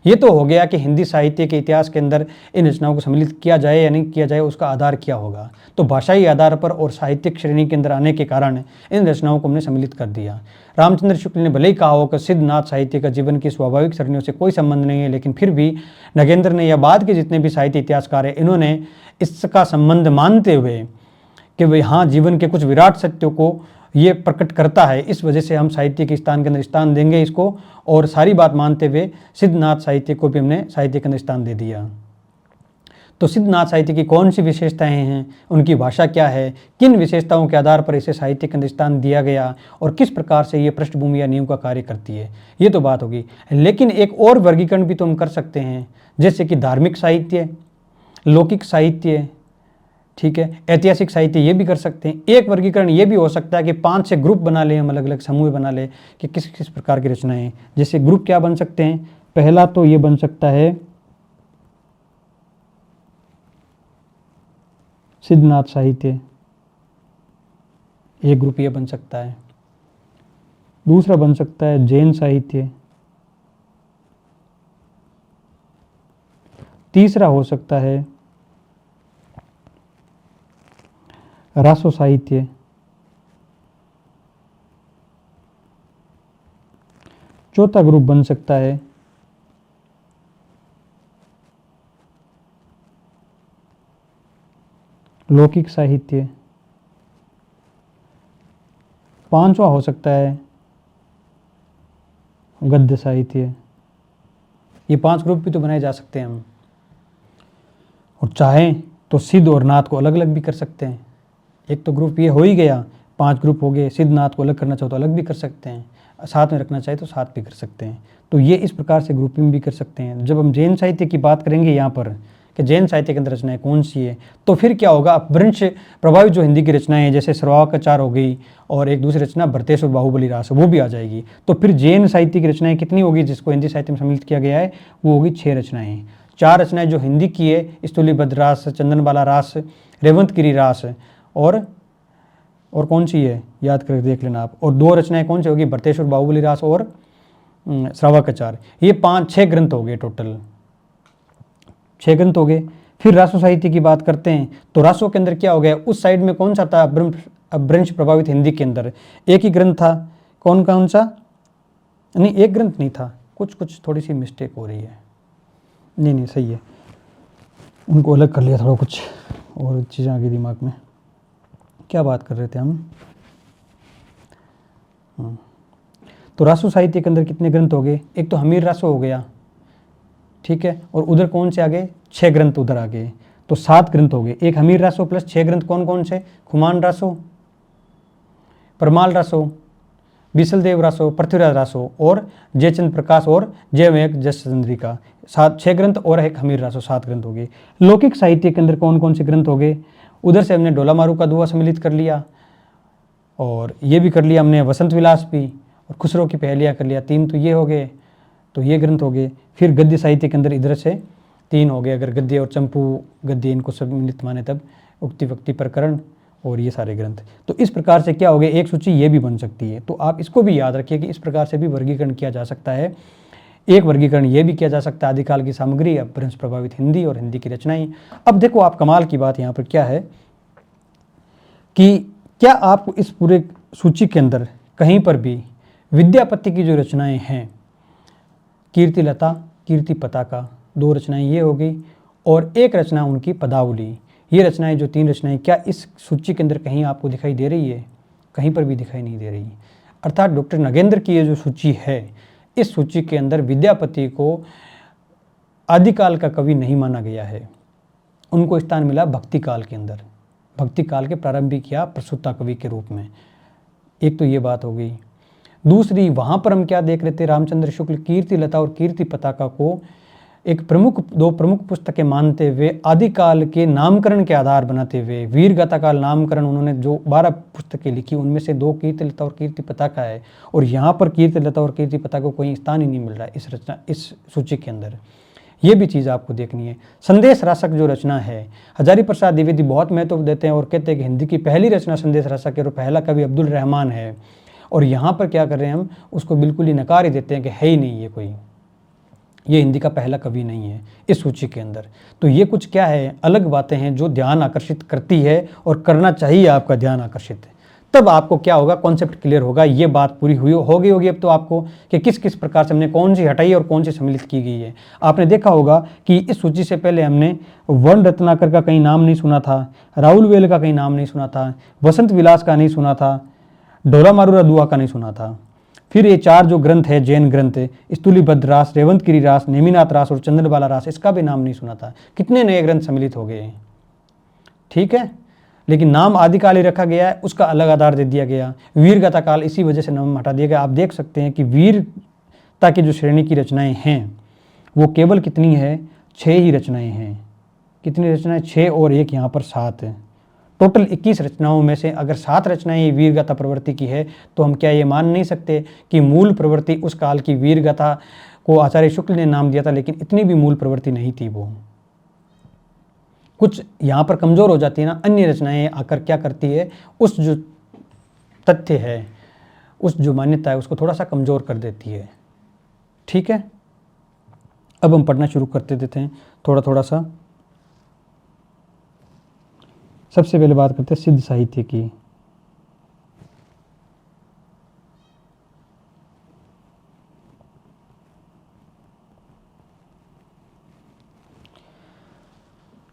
ये तो हो गया कि हिंदी साहित्य के इतिहास के अंदर इन रचनाओं को सम्मिलित किया जाए या नहीं किया जाए, उसका आधार क्या होगा। तो भाषाई आधार पर और साहित्यिक श्रेणी के अंदर आने के कारण इन रचनाओं को हमने सम्मिलित कर दिया। रामचंद्र शुक्ल ने भले ही कहा हो कि सिद्धनाथ साहित्य का जीवन की स्वाभाविक सरणियों से कोई संबंध नहीं है, लेकिन फिर भी नगेंद्र ने या बाद के जितने भी साहित्य इतिहासकार हैं, इन्होंने इसका संबंध मानते हुए कि भाई हाँ, जीवन के कुछ विराट सत्यों को ये प्रकट करता है, इस वजह से हम साहित्य के स्थान के अंदर स्थान देंगे इसको, और सारी बात मानते हुए सिद्धनाथ साहित्य को भी हमने साहित्य के अंदर स्थान दे दिया। तो सिद्धनाथ साहित्य की कौन सी विशेषताएं हैं, उनकी भाषा क्या है, किन विशेषताओं के आधार पर इसे साहित्य के अंदर स्थान दिया गया और किस प्रकार से ये पृष्ठभूमि या नींव का कार्य करती है, ये तो बात होगी। लेकिन एक और वर्गीकरण भी तो हम कर सकते हैं, जैसे कि धार्मिक साहित्य, लौकिक साहित्य, ठीक है, ऐतिहासिक साहित्य, ये भी कर सकते हैं। एक वर्गीकरण ये भी हो सकता है कि 5 से ग्रुप बना लें, हम अलग अलग समूह बना लें कि किस किस प्रकार की रचनाएं हैं। जैसे ग्रुप क्या बन सकते हैं, पहला तो ये बन सकता है सिद्धनाथ साहित्य, एक ग्रुप ये बन सकता है। दूसरा बन सकता है जैन साहित्य, तीसरा हो सकता है रासो साहित्य, चौथा ग्रुप बन सकता है लौकिक साहित्य, पांचवा हो सकता है गद्य साहित्य। ये 5 ग्रुप भी तो बनाए जा सकते हैं हम, और चाहें तो सिद्ध और नाथ को अलग अलग भी कर सकते हैं। एक तो ग्रुप ये हो ही गया, 5 ग्रुप हो गए। सिद्धनाथ को अलग करना चाहो तो अलग भी कर सकते हैं, साथ में रखना चाहे तो साथ भी कर सकते हैं। तो ये इस प्रकार से ग्रुपिंग भी कर सकते हैं। जब हम जैन साहित्य की बात करेंगे यहाँ पर कि जैन साहित्य के अंदर रचनाएं कौन सी है, तो फिर क्या होगा, अपभ्रंश प्रभावित जो हिंदी की रचनाएं हैं, जैसे सर्वाकाचार हो गई और एक दूसरी रचना भरतेश्वर बाहुबली रास, वो भी आ जाएगी। तो फिर जैन साहित्य की रचनाएं कितनी होगी, जिसको हिंदी साहित्य में सम्मिलित किया गया है, वो होगी 6 रचनाएं। 4 रचनाएं जो हिंदी की है, स्तुलिभद्र रास, चंदनबाला रास, रेवंतगिरी रास, और कौन सी है याद कर देख लेना आप। और 2 रचनाएं कौन सी होगी, भरतेश्वर बाहुबली रास और श्रावकाचार। ये 5-6 ग्रंथ हो गए, टोटल 6 ग्रंथ हो गए। फिर रासो साहित्य की बात करते हैं, तो रासो के अंदर क्या हो गया, उस साइड में कौन सा था, अपभ्रंश प्रभावित हिंदी के अंदर एक ही ग्रंथ था, कौन सा, नहीं एक ग्रंथ नहीं था, कुछ थोड़ी सी मिस्टेक हो रही है, नहीं सही है, उनको अलग कर लिया, थोड़ा कुछ और चीज़ें आ गई दिमाग में। क्या बात कर रहे थे हम, तो रासो साहित्य के अंदर कितने ग्रंथ हो गए, एक तो हमीर रासो हो गया, ठीक है, और उधर कौन से आ गए, 6 ग्रंथ उधर आ गए, तो 7 ग्रंथ हो गए। एक हमीर रासो प्लस 6 ग्रंथ कौन कौन से, खुमान रासो, परमाल रासो, बिसलदेव रासो, पृथ्वीराज रासो और जयचंद प्रकाश और जयमेघ जसचंद्रिका, 6 ग्रंथ, और एक हमीर रासो, 7 ग्रंथ हो गए। लौकिक साहित्य के अंदर कौन कौन से ग्रंथ हो गए, उधर से हमने डोला मारू का दुआ सम्मिलित कर लिया, और ये भी कर लिया हमने वसंत विलास भी, और खुसरो की पहेलियाँ कर लिया, 3 तो ये हो गए, तो ये ग्रंथ हो गए। फिर गद्य साहित्य के अंदर इधर से 3 हो गए, अगर गद्य और चंपू गद्य इनको सम्मिलित माने तब, उक्ति वक्ति प्रकरण और ये सारे ग्रंथ। तो इस प्रकार से क्या हो गया, एक सूची ये भी बन सकती है। तो आप इसको भी याद रखिए कि इस प्रकार से भी वर्गीकरण किया जा सकता है। एक वर्गीकरण ये भी किया जा सकता है, आदिकाल की सामग्री, अपभ्रंश प्रभावित हिंदी और हिंदी की रचनाएं। अब देखो आप, कमाल की बात यहाँ पर क्या है कि क्या आपको इस पूरे सूची के अंदर कहीं पर भी विद्यापति की जो रचनाएं हैं, कीर्तिलता, कीर्ति पताका, 2 रचनाएं ये हो गई, और एक रचना उनकी पदावली, ये रचनाएं जो 3 रचनाएं, क्या इस सूची के अंदर कहीं आपको दिखाई दे रही है, कहीं पर भी दिखाई नहीं दे रही। अर्थात डॉक्टर नगेंद्र की ये जो सूची है, इस सूची के अंदर विद्यापति को आदिकाल का कवि नहीं माना गया है, उनको स्थान मिला भक्ति काल के अंदर, भक्ति काल के प्रारंभिक या प्रसूता कवि के रूप में। एक तो ये बात हो गई। दूसरी, वहाँ पर हम क्या देख रहे थे, रामचंद्र शुक्ल कीर्तिलता और कीर्ति पताका को एक दो प्रमुख पुस्तकें मानते हुए, आदिकाल के नामकरण के आधार बनाते हुए, वीर गाथा का नामकरण उन्होंने जो 12 पुस्तकें लिखी, उनमें से 2 कीर्तिलता और कीर्ति पताका है, और यहाँ पर कीर्तिलता और कीर्ति पताका को कोई स्थान ही नहीं मिल रहा है इस सूची के अंदर। ये भी चीज़ आपको देखनी है। संदेश रासक जो रचना है, हजारी प्रसाद द्विवेदी बहुत महत्व देते हैं और कहते हैं कि हिंदी की पहली रचना संदेश रासक है और पहला कवि अब्दुल रहमान है। और यहाँ पर क्या कर रहे हैं, हम उसको बिल्कुल ही नकार ही देते हैं कि है ही नहीं ये कोई, ये हिंदी का पहला कवि नहीं है इस सूची के अंदर। तो ये कुछ क्या है, अलग बातें हैं जो ध्यान आकर्षित करती है और करना चाहिए आपका ध्यान आकर्षित। तब आपको क्या होगा, कॉन्सेप्ट क्लियर होगा। ये बात पूरी होगी अब तो आपको कि किस किस प्रकार से हमने कौन सी हटाई और कौन सी सम्मिलित की गई है। आपने देखा होगा कि इस सूची से पहले हमने वर्ण रत्नाकर का कहीं नाम नहीं सुना था, राहुल वेल का कहीं नाम नहीं सुना था, वसंत विलास का नहीं सुना था, ढोला मारू दुआ का नहीं सुना था। फिर ये 4 जो ग्रंथ है, जैन ग्रंथ है, स्तुलिभद्र रास, रेवंतगिरी रास, नेमिनाथ रास और चंद्रबाला रास, इसका भी नाम नहीं सुना था। कितने नए ग्रंथ सम्मिलित हो गए हैं, ठीक है। लेकिन नाम आदिकाल ही रखा गया है, उसका अलग आधार दे दिया गया। वीर गाथा काल इसी वजह से नाम हटा दिया गया। आप देख सकते हैं कि वीरता की जो श्रेणी की रचनाएं हैं वो केवल कितनी है, 6 ही रचनाएं हैं। कितनी रचनाएं, 6 और 1 यहाँ पर 7 है। टोटल 21 रचनाओं में से अगर 7 रचनाएं वीर गाथा प्रवृत्ति की है तो हम क्या ये मान नहीं सकते कि मूल प्रवृत्ति उस काल की वीर गाथा को आचार्य शुक्ल ने नाम दिया था, लेकिन इतनी भी मूल प्रवृत्ति नहीं थी। वो कुछ यहाँ पर कमज़ोर हो जाती है ना, अन्य रचनाएं आकर क्या करती है, उस जो तथ्य है, उस जो मान्यता है उसको थोड़ा सा कमज़ोर कर देती है, ठीक है। अब हम पढ़ना शुरू करते देते हैं थोड़ा थोड़ा सा। सबसे पहले बात करते हैं सिद्ध साहित्य की।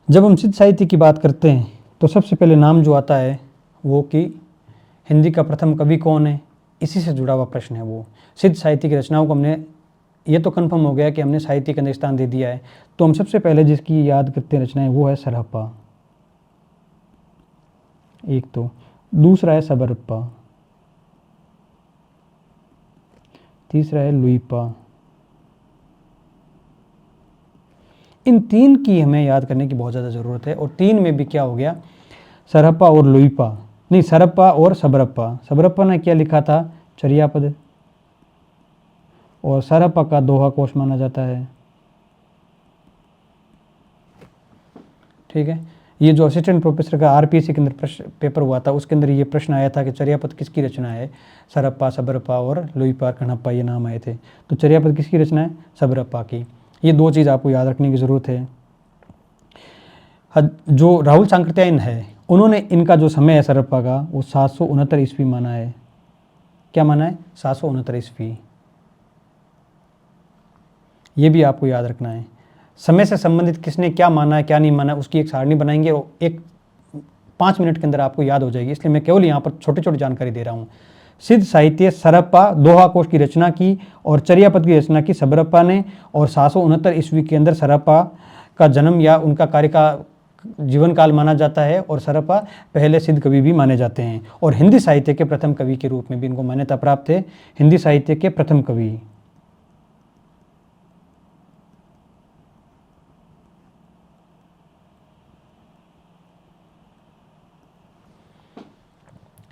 जब हम सिद्ध साहित्य की बात करते हैं तो सबसे पहले नाम जो आता है वो कि हिंदी का प्रथम कवि कौन है, इसी से जुड़ा हुआ प्रश्न है। वो सिद्ध साहित्य की रचनाओं को हमने ये तो कन्फर्म हो गया कि हमने साहित्य के अंदर स्थान दे दिया है। तो हम सबसे पहले जिसकी याद करते हैं रचनाएं वो है सरहप्पा, एक तो। दूसरा है सबरप्पा, तीसरा है लुईपा। इन 3 की हमें याद करने की बहुत ज़्यादा ज़रूरत है। और 3 में भी क्या हो गया, सरहप्पा और लुईपा, नहीं सरहप्पा और सबरप्पा। सबरप्पा ने क्या लिखा था, चर्यापद, और सरहप्पा का दोहा कोश माना जाता है, ठीक है। ये जो असिस्टेंट प्रोफेसर का आरपीएससी के अंदर पेपर हुआ था उसके अंदर ये प्रश्न आया था कि चर्यापद किसकी रचना है। सरहप्पा, सबरप्पा और लुईपा, कणप्पा ये नाम आए थे। तो चर्यापद किसकी रचना है, सबरप्पा की। ये 2 चीज़ आपको याद रखने की ज़रूरत है। जो राहुल सांकृत्यायन है उन्होंने इनका जो समय है सरहप्पा का वो 769 ईस्वी माना है। क्या माना है, 769 ईस्वी। ये भी आपको याद रखना है। समय से संबंधित किसने क्या माना है क्या नहीं माना है उसकी एक सारणी बनाएंगे और एक 5 मिनट के अंदर आपको याद हो जाएगी। इसलिए मैं केवल यहाँ पर छोटी छोटी जानकारी दे रहा हूँ। सिद्ध साहित्य सरहप्पा दोहा कोश की रचना की और चर्यापद की रचना की सबरप्पा ने, और 769 ईस्वी के अंदर सरहप्पा का जन्म या उनका कार्य का जीवन काल माना जाता है। और सरहप्पा पहले सिद्ध कवि भी माने जाते हैं और हिंदी साहित्य के प्रथम कवि के रूप में भी इनको मान्यता प्राप्त है। हिंदी साहित्य के प्रथम कवि।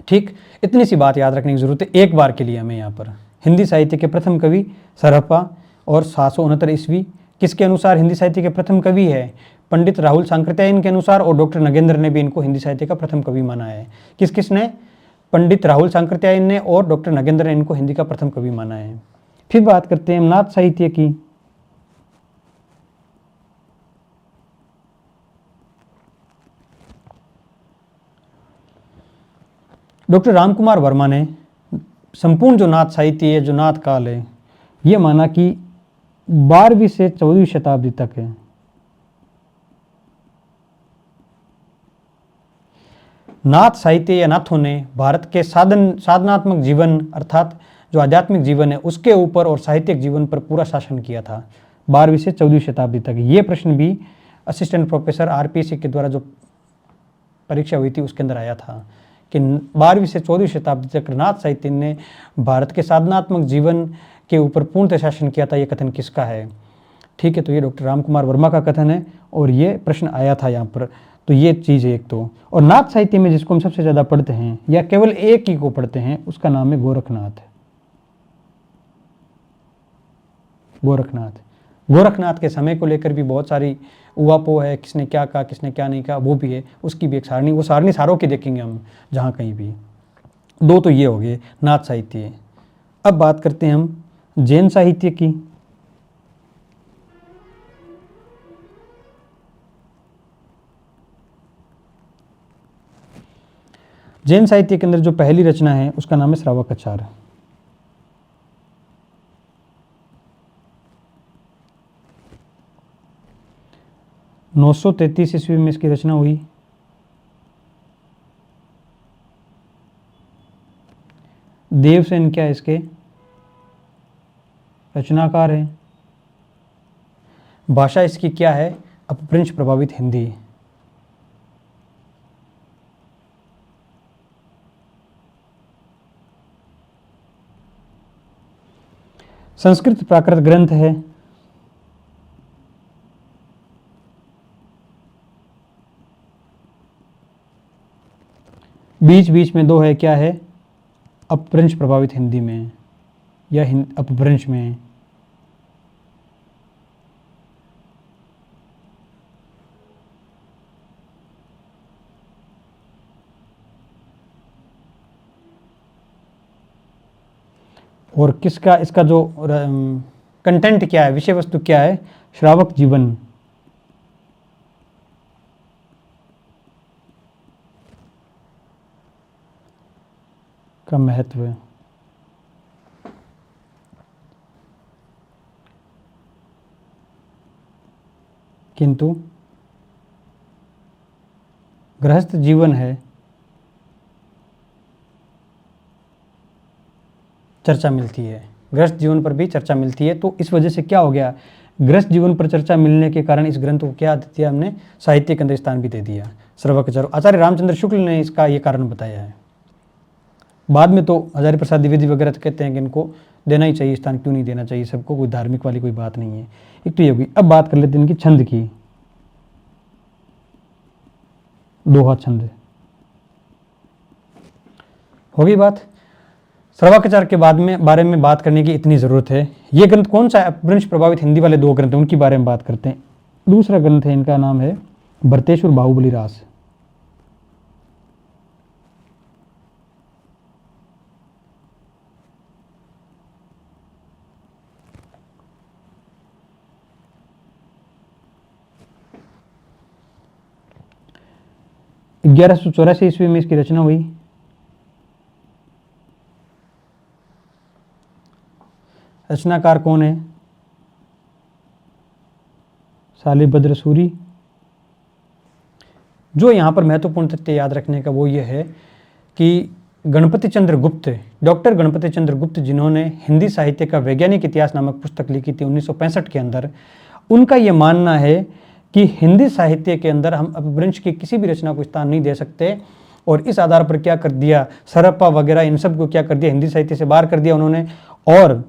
ठीक, इतनी सी बात याद रखने की जरूरत है एक बार के लिए हमें। यहाँ पर हिंदी साहित्य के प्रथम कवि सरहप्पा और 769 ईस्वी किसके अनुसार हिंदी साहित्य के प्रथम कवि है, पंडित राहुल सांकृत्यायन के अनुसार। और डॉक्टर नगेंद्र ने भी इनको हिंदी साहित्य का प्रथम कवि माना है। किस किसने, पंडित राहुल सांकृत्यायन ने और डॉक्टर नगेंद्र ने इनको हिंदी का प्रथम कवि माना है। फिर बात करते हैं नाथ साहित्य की। डॉक्टर रामकुमार वर्मा ने संपूर्ण जो नाथ साहित्य है, जो नाथ काल है, ये माना कि 12वीं से 14वीं शताब्दी तक है। नाथ साहित्य या नाथों ने भारत के साधनात्मक जीवन अर्थात जो आध्यात्मिक जीवन है उसके ऊपर और साहित्यिक जीवन पर पूरा शासन किया था 12वीं से 14वीं शताब्दी तक। ये प्रश्न भी असिस्टेंट प्रोफेसर आरपीएससी के द्वारा जो परीक्षा हुई थी उसके अंदर आया था कि 12वीं से 14वीं शताब्दी तक नाथ साहित्य ने भारत के साधनात्मक जीवन के ऊपर पूर्णतः शासन किया था। ये कथन किसका है, ठीक है। तो ये डॉक्टर रामकुमार वर्मा का कथन है और ये प्रश्न आया था यहाँ पर। तो ये चीज़ है एक तो। और नाथ साहित्य में जिसको हम सबसे ज़्यादा पढ़ते हैं या केवल एक ही को पढ़ते हैं उसका नाम है गोरखनाथ। गोरखनाथ गोरखनाथ के समय को लेकर भी बहुत सारी उहापोह है, किसने क्या कहा, किसने क्या नहीं कहा, वो भी है, उसकी भी एक सारणी, वो सारणी सारों की देखेंगे हम जहाँ कहीं भी। दो तो ये हो गए नाथ साहित्य। अब बात करते हैं हम जैन साहित्य की। जैन साहित्य के अंदर जो पहली रचना है उसका नाम है श्रावकाचार। 933 ईस्वी में इसकी रचना हुई। देवसेन क्या इसके रचनाकार हैं। भाषा इसकी क्या है, अपभ्रंश प्रभावित हिंदी। संस्कृत प्राकृत ग्रंथ है। बीच बीच में दो है, क्या है, अपभ्रंश प्रभावित हिंदी में या अपभ्रंश में। और किसका, इसका जो कंटेंट क्या है, विषय वस्तु क्या है, श्रावक जीवन का महत्व है। किंतु गृहस्थ जीवन है, चर्चा मिलती है, गृहस्थ जीवन पर भी चर्चा मिलती है। तो इस वजह से क्या हो गया, गृहस्थ जीवन पर चर्चा मिलने के कारण इस ग्रंथ को क्या दिया हमने, साहित्य के अंदर स्थान भी दे दिया, श्रावकाचार। आचार्य रामचंद्र शुक्ल ने इसका ये कारण बताया है। बाद में तो हजारी प्रसाद द्विवेदी वगैरह कहते हैं कि इनको देना ही चाहिए स्थान, क्यों नहीं देना चाहिए सबको, कोई धार्मिक वाली कोई बात नहीं है। एक तो ये होगी। अब बात कर लेते हैं इनकी छंद की। दोहा छंद होगी बात। श्रावकाचार के बाद में बारे में बात करने की इतनी जरूरत है। ये ग्रंथ कौन सा है, अपभ्रंश प्रभावित हिंदी वाले दो ग्रंथ हैं, उनके बारे में बात करते हैं। दूसरा ग्रंथ है, इनका नाम है भरतेश्वर बाहुबली रास। ग्यारह सौ चौरासी ईस्वी में इसकी रचना हुई। रचनाकार कौन है, शालिभद्र सूरी। जो यहाँ पर महत्वपूर्ण तथ्य याद रखने का वो ये है कि गणपति चंद्र गुप्त, डॉक्टर गणपति चंद्र गुप्त, जिन्होंने हिंदी साहित्य का वैज्ञानिक इतिहास नामक पुस्तक लिखी थी 1965 के अंदर, उनका ये मानना है कि हिंदी साहित्य के अंदर हम अपभ्रंश की किसी भी रचना को स्थान नहीं दे सकते। और इस आधार पर क्या कर दिया, सरप्पा वगैरह इन सब को क्या कर दिया, हिंदी साहित्य से बाहर कर दिया उन्होंने। और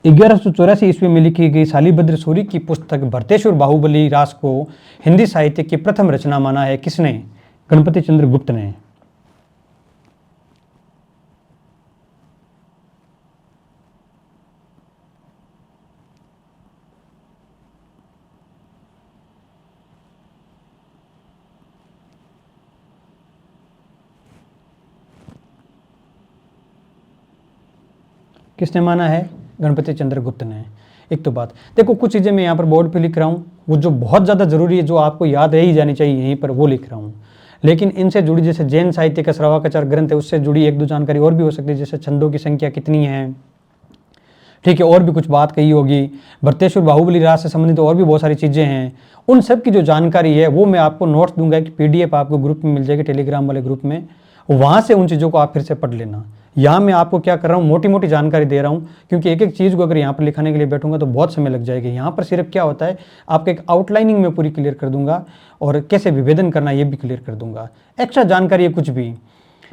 1184 ईस्वी में लिखी गई शालिभद्र सूरी की पुस्तक भरतेश्वर बाहुबली रास को हिंदी साहित्य की प्रथम रचना माना है। किसने, गणपति चंद्र गुप्त ने। किसने माना है, गणपति चंद्र गुप्त ने। एक तो बात देखो, कुछ चीज़ें मैं यहाँ पर बोर्ड पे लिख रहा हूँ, वो जो बहुत ज़्यादा ज़रूरी है, जो आपको याद रह ही जानी चाहिए, यहीं पर वो लिख रहा हूँ। लेकिन इनसे जुड़ी, जैसे जैन साहित्य का श्रावकाचार ग्रंथ है, उससे जुड़ी एक दो जानकारी और भी हो सकती है, जैसे छंदों की संख्या कितनी है, ठीक है, और भी कुछ बात कही होगी। भरतेश्वर बाहुबली रास से संबंधित और भी बहुत सारी चीज़ें हैं। उन सब की जो जानकारी है वो मैं आपको नोट्स दूंगा, कि PDF आपको ग्रुप में मिल जाएगी, टेलीग्राम वाले ग्रुप में, वहाँ से उन चीज़ों को आप फिर से पढ़ लेना। यहाँ मैं आपको क्या कर रहा हूँ, मोटी मोटी जानकारी दे रहा हूँ, क्योंकि एक एक चीज़ को अगर यहाँ पर लिखाने के लिए बैठूंगा तो बहुत समय लग जाएगा। यहाँ पर सिर्फ क्या होता है, आपको एक आउटलाइनिंग में पूरी क्लियर कर दूंगा, और कैसे विभेदन करना ये भी क्लियर कर दूंगा। एक्स्ट्रा जानकारी है कुछ भी,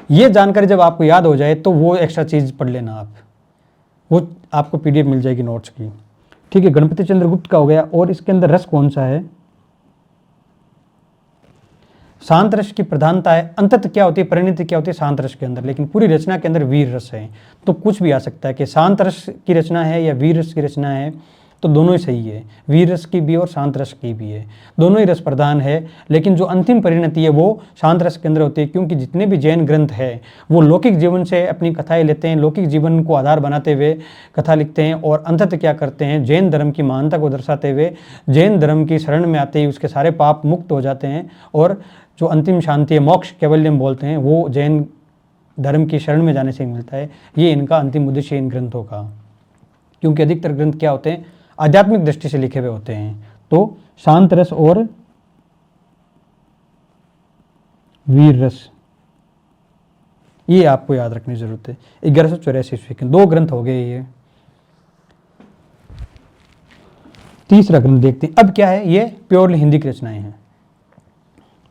ये जानकारी जब आपको याद हो जाए तो वो एक्स्ट्रा चीज़ पढ़ लेना आप, वो आपको PDF मिल जाएगी नोट्स की, ठीक है। गणपति चंद्र गुप्त का हो गया। और इसके अंदर रस कौन सा है, शांत रस की प्रधानता है। अंततः क्या होती है, परिणति क्या होती है शांत रस के अंदर, लेकिन पूरी रचना के अंदर वीर रस है। तो कुछ भी आ सकता है कि शांत रस की रचना है या वीर रस की रचना है, तो दोनों ही सही है, वीर रस की भी और शांत रस की भी है, दोनों ही रस प्रधान है। लेकिन जो अंतिम परिणति है वो शांत रस के अंदर होती है, क्योंकि जितने भी जैन ग्रंथ है वो लौकिक जीवन से अपनी कथाएं लेते हैं, लौकिक जीवन को आधार बनाते हुए कथा लिखते हैं, और अंततः क्या करते हैं, जैन धर्म की महानता को दर्शाते हुए जैन धर्म की शरण में आते ही उसके सारे पाप मुक्त हो जाते हैं, और जो अंतिम शांति है, मोक्ष कैवल्यम बोलते हैं, वो जैन धर्म की शरण में जाने से मिलता है। ये इनका अंतिम उद्देश्य इन ग्रंथों का, क्योंकि अधिकतर ग्रंथ क्या होते हैं, आध्यात्मिक दृष्टि से लिखे हुए होते हैं। तो शांत रस और वीर रस, ये आपको याद रखने की जरूरत है। 1184 ईस्वी के 2 ग्रंथ हो गए ये। तीसरा ग्रंथ देखते हैं। अब क्या है, ये प्योरली हिंदी की रचनाएं हैं।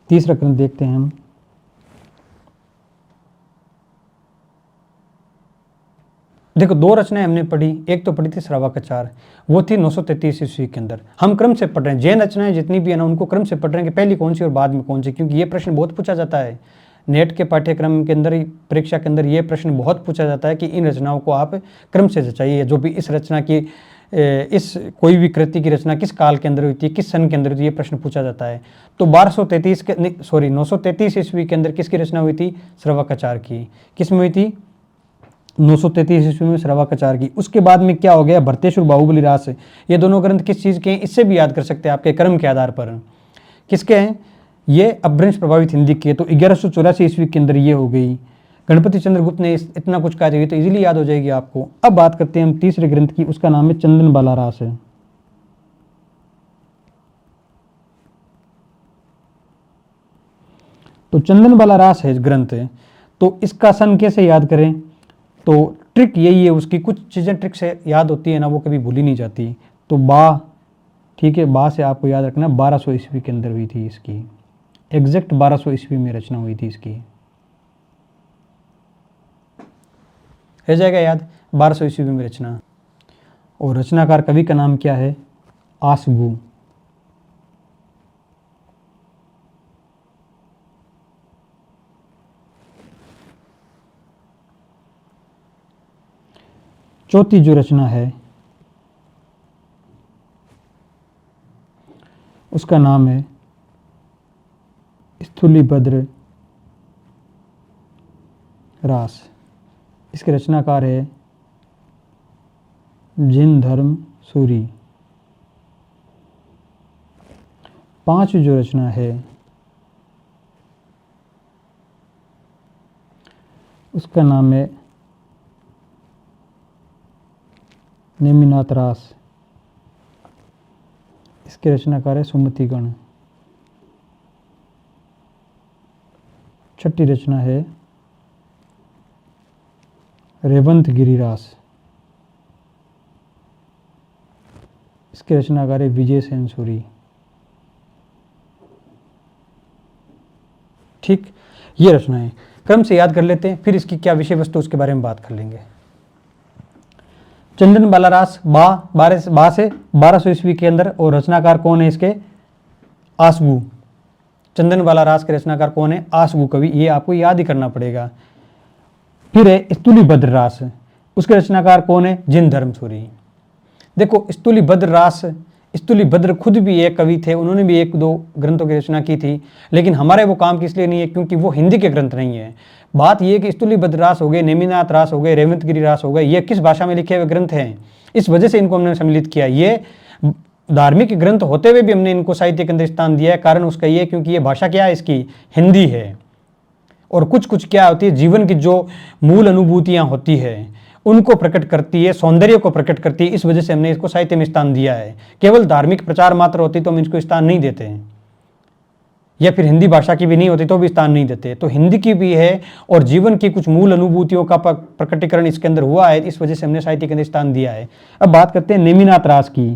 तीसरा ग्रंथ देखते हैं हम। देखो 2 रचनाएं हमने पढ़ी, एक तो पढ़ी थी श्रावकाचार, वो थी 933 ईस्वी के अंदर। हम क्रम से पढ़ रहे हैं, जैन रचनाएं जितनी भी है ना उनको क्रम से पढ़ रहे हैं कि पहली कौन सी और बाद में कौन सी, क्योंकि ये प्रश्न बहुत पूछा जाता है नेट के पाठ्यक्रम के अंदर, परीक्षा के अंदर ये प्रश्न बहुत पूछा जाता है कि इन रचनाओं को आप क्रम से रचाइए। जो भी इस रचना की इस कोई भी कृति की रचना किस काल के अंदर हुई थी, किस सन के अंदर हुई थी, ये प्रश्न पूछा जाता है। तो 933 ईस्वी के अंदर किसकी रचना हुई थी, श्रावकाचार की। किस में हुई थी, 933 ईस्वी में श्रावकाचार की। उसके बाद में क्या हो गया, भरतेश्वर बाहुबली रास। ये दोनों ग्रंथ किस चीज़ के हैं, इससे भी याद कर सकते हैं आपके क्रम के आधार पर। किसके हैं, ये अपभ्रंश प्रभावित हिंदी के। तो 1184 ईस्वी के अंदर ये हो गई। गणपति चंद्रगुप्त ने इतना कुछ कहा, तो इजीली याद हो जाएगी आपको। अब बात करते हैं हम तीसरे ग्रंथ की, उसका नाम है चंदन बाला रास है। तो चंदन बाला रास है ग्रंथ है। तो इसका सन कैसे याद करें, तो ट्रिक यही है उसकी, कुछ चीज़ें ट्रिक से याद होती है ना, वो कभी भूली नहीं जाती। तो ठीक है, से आपको याद रखना 1200 ईस्वी के अंदर हुई थी इसकी, एग्जैक्ट 1200 ईस्वी में रचना हुई थी इसकी, रह जाएगा याद, 1200 ईस्वी में रचना। और रचनाकार कवि का नाम क्या है, आसगु। चौथी जो रचना है उसका नाम है स्थूलिभद्र रास। इसके रचनाकार है जिन धर्म सूरी। 5वीं जो रचना है उसका नाम है नेमिनाथ रास। इसके रचनाकार है सुमतिगण। 6ठी रचना है रेवंत गिरिरास। इसके रचनाकार है विजय सेन सूरी। ठीक, ये रचनाएं क्रम से याद कर लेते हैं, फिर इसकी क्या विषय वस्तु उसके बारे में बात कर लेंगे। चंदन बाला रास 1200 ईस्वी के अंदर, और रचनाकार कौन है इसके, आसगु। चंदन बाला रास के रचनाकार कौन है, आसगु कवि, ये आपको याद ही करना पड़ेगा। फिर है स्थूलिभद्र रास, उसके रचनाकार कौन है, जिन धर्म सूरी। देखो स्थूलिभद्र रास, स्थूलिभद्र खुद भी एक कवि थे, उन्होंने भी 1-2 ग्रंथों की रचना की थी, लेकिन हमारे वो काम किस लिए नहीं है, क्योंकि वो हिंदी के ग्रंथ नहीं है। बात यह कि स्थूलिभद्र रास हो गए, नेमिनाथ रास हो गए, रेवंतगिरी रास हो गए, ये किस भाषा में लिखे हुए ग्रंथ हैं, इस वजह से इनको हमने सम्मिलित किया। ये धार्मिक ग्रंथ होते हुए भी हमने इनको साहित्य के अंदर स्थान दिया है। कारण उसका ये, क्योंकि ये भाषा क्या है इसकी, हिंदी है। और कुछ क्या होती है, जीवन की जो मूल अनुभूतियां होती है उनको प्रकट करती है, सौंदर्य को प्रकट करती है, इस वजह से हमने इसको साहित्य में स्थान दिया है। केवल धार्मिक प्रचार मात्र होती तो हम इसको स्थान नहीं देते हैं, या फिर हिंदी भाषा की भी नहीं होती तो भी स्थान नहीं देते। तो हिंदी की भी है, और जीवन की कुछ मूल अनुभूतियों का प्रकटीकरण इसके अंदर हुआ है, इस वजह से हमने साहित्य के अंदर स्थान दिया है। अब बात करते हैं नेमिनाथ रास की।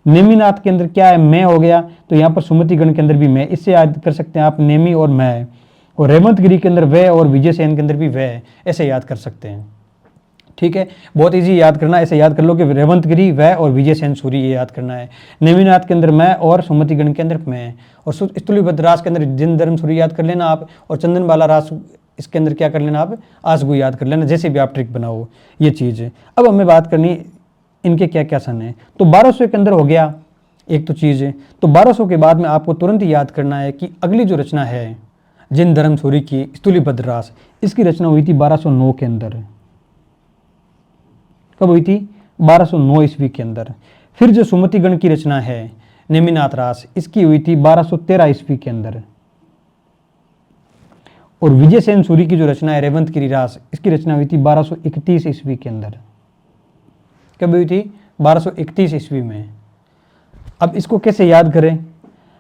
नेमिनाथ के अंदर क्या है, मैं हो गया, तो यहाँ पर सुमतिगण के अंदर भी मैं, इससे याद कर सकते हैं आप नेमी और मैं। और रेवंतगिरी के अंदर वह, और विजय सेन के अंदर भी वह, ऐसे याद कर सकते हैं। ठीक है, बहुत इजी याद करना, ऐसे याद कर लो कि रेवंतगिरी वह और विजय सेन सूरी, ये याद करना है। नेमिनाथ के अंदर मैं, और सुमतिगण के अंदर मैं, और स्थूलिभद्र रास के अंदर जिन धर्म सूरी याद कर लेना आप, और चंदन बाला रास इसके अंदर क्या कर लेना आप, आसगु याद कर लेना, जैसे भी आप ट्रिक बनाओ ये चीज़ है। अब हमें बात करनी इनके क्या क्या सन है। तो 1200 के अंदर हो गया एक तो चीज़ है। तो 1200 के बाद में आपको तुरंत ही याद करना है कि अगली जो रचना है जिन धर्म सूरी की स्थूलीबद्ध रास, इसकी रचना हुई थी 1209 के अंदर। कब हुई थी? 1209 ईस्वी के अंदर। फिर जो सुमतिगण की रचना है नेमिनाथ रास, इसकी हुई थी 1213 ईस्वी के अंदर। और विजयसेन सूरी की जो रचना है रेवंतगिरी रास, इसकी रचना हुई थी 1231 ईस्वी के अंदर। कब हुई थी? 1231 ईस्वी में। अब इसको कैसे याद करें?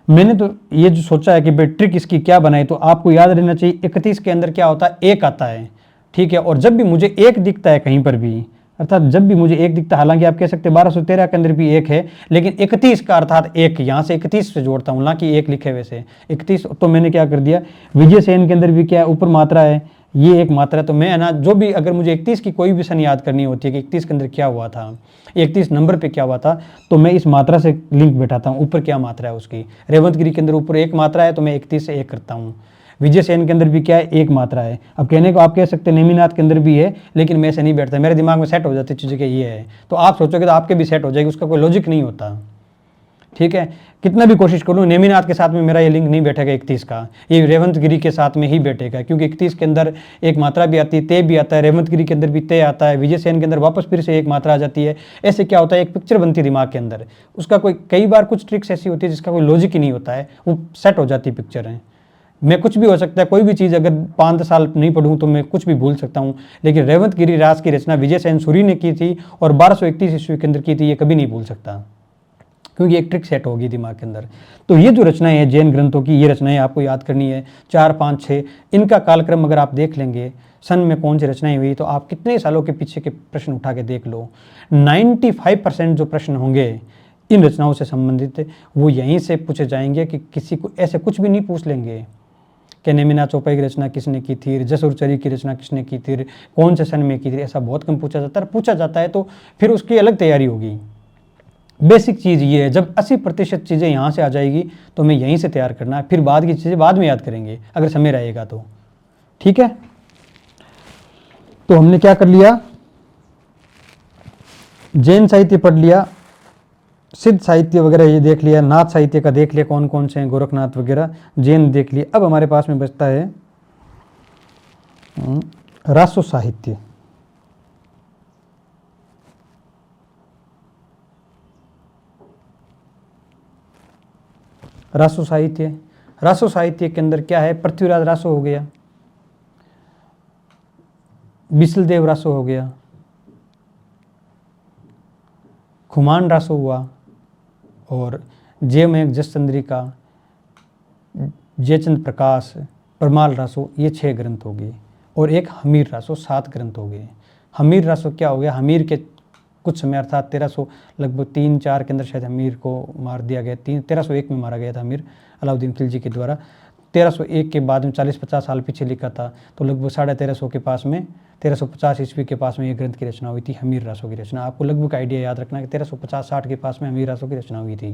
मैंने तो ये जो सोचा है कि भाई ट्रिक इसकी क्या बनाए, तो आपको याद रहना चाहिए 31 के अंदर क्या होता है? एक आता है, ठीक है। और जब भी मुझे एक दिखता है कहीं पर भी, अर्थात जब भी मुझे एक दिखता है, हालांकि आप कह सकते हैं 1213 के अंदर भी एक है, लेकिन 31 का अर्थात एक, यहाँ से 31 से जोड़ता हूँ ना कि एक लिखे वैसे 31। तो मैंने क्या कर दिया, विजयसेन के अंदर भी क्या है, ऊपर मात्रा है, ये एक मात्रा है। तो मैं है ना, जो भी अगर मुझे 31 की कोई भी सन याद करनी होती है कि 31 के अंदर क्या हुआ था, 31 नंबर पे क्या हुआ था, तो मैं इस मात्रा से लिंक बैठाता हूँ, ऊपर क्या मात्रा है उसकी। रेवंतगिरी के अंदर ऊपर एक मात्रा है, तो मैं 31 से एक करता हूँ। विजयसेन के अंदर भी क्या है? एक मात्रा है। अब कहने को आप कह सकते हैं नेमिनाथ के अंदर भी है, लेकिन मैं ऐसे नहीं बैठता, मेरे दिमाग में सेट हो जाती चीज़ें कि ये है, तो आप सोचोगे तो आपके भी सेट हो जाएगी, उसका कोई लॉजिक नहीं होता, ठीक है। कितना भी कोशिश करूँ, नेमिनाथ के साथ में मेरा ये लिंक नहीं बैठेगा 31 का, ये रेवंतगिरी के साथ में ही बैठेगा, क्योंकि 31 के अंदर एक मात्रा भी आती है, ते भी आता है, रेवंतगिरी के अंदर भी ते आता है, विजयसेन के अंदर वापस फिर से एक मात्रा आ जाती है। ऐसे क्या होता है, एक पिक्चर बनती है दिमाग के अंदर, उसका कोई कई बार कुछ ट्रिक्स ऐसी होती है जिसका कोई लॉजिक ही नहीं होता है, वो सेट हो जाती पिक्चर है। मैं कुछ भी हो सकता है, कोई भी चीज़ अगर 5 साल नहीं पढ़ूँ तो मैं कुछ भी भूल सकता हूँ, लेकिन रेवंतगिरी रास की रचना विजयसेन सूरी ने की थी और 1231 ईस्वी के अंदर की थी, ये कभी नहीं भूल सकता, क्योंकि एक ट्रिक सेट होगी दिमाग के अंदर। तो ये जो रचनाएं हैं जैन ग्रंथों की, ये रचनाएं आपको याद करनी है, 4, 5, 6, इनका कालक्रम अगर आप देख लेंगे, सन में कौन सी रचनाएं हुई, तो आप कितने सालों के पीछे के प्रश्न उठा के देख लो, 95% जो प्रश्न होंगे इन रचनाओं से संबंधित वो यहीं से पूछे जाएंगे, कि किसी को ऐसे कुछ भी नहीं पूछ लेंगे कि नेमिनाथ चौपाई की रचना किसने की थी, जसुरचरी की रचना किसने की थी, कौन से सन में की थी, ऐसा बहुत कम पूछा जाता है। पूछा जाता है तो फिर उसकी अलग तैयारी होगी। बेसिक चीज़ ये है, जब 80% चीज़ें यहाँ से आ जाएगी तो हमें यहीं से तैयार करना है, फिर बाद की चीज़ें बाद में याद करेंगे अगर समय रहेगा तो, ठीक है। तो हमने क्या कर लिया, जैन साहित्य पढ़ लिया, सिद्ध साहित्य वगैरह ये देख लिया, नाथ साहित्य का देख लिया कौन कौन से हैं, गोरखनाथ वगैरह, जैन देख लिया। अब हमारे पास में बचता है रासो साहित्य। रासो साहित्य, रासो साहित्य के अंदर क्या है, पृथ्वीराज रासो हो गया, बिसलदेव रासो हो गया, खुमान रासो हुआ, और जयमेघ जसचंद्रिका, जयचंद प्रकाश, परमाल रासो, ये 6 ग्रंथ हो गए, और एक हमीर रासो, 7 ग्रंथ हो गए। हमीर रासो क्या हो गया, हमीर के कुछ समय अर्थात 1300 लगभग 3-4 के अंदर शायद हमीर को मार दिया गया, 1301 में मारा गया था हमीर अलाउद्दीन खिलजी के द्वारा। 1301 के बाद में 40-50 साल पीछे लिखा था, तो लगभग 1350 के पास में, 1350 ईस्वी के पास में ये ग्रंथ की रचना हुई थी, हमीर रासो की रचना। आपको लगभग आइडिया याद रखना कि 1350-60 के पास में हमीर रासो की रचना हुई थी।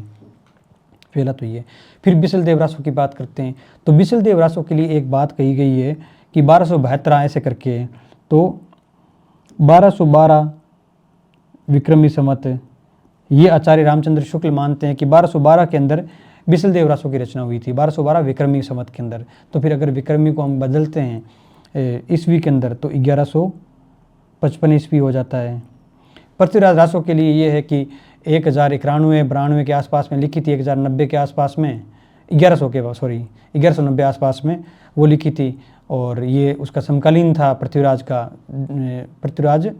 पहला तो ये। फिर बिसलदेव रासो की बात करते हैं, तो बिसलदेव रासो के लिए एक बात कही गई है कि 1272 ऐसे करके, तो 1212 विक्रमी संवत, ये आचार्य रामचंद्र शुक्ल मानते हैं कि 1212 के अंदर बिसलदेव रासो की रचना हुई थी, 1212 विक्रमी संवत के अंदर। तो फिर अगर विक्रमी को हम बदलते हैं ईस्वी के अंदर, तो 1155 ईस्वी हो जाता है। पृथ्वीराज रासो के लिए ये है कि 1091-92 के आसपास में लिखी थी, 1090 के आसपास में, 1190 आसपास में वो लिखी थी, और ये उसका समकालीन था पृथ्वीराज का, पृथ्वीराज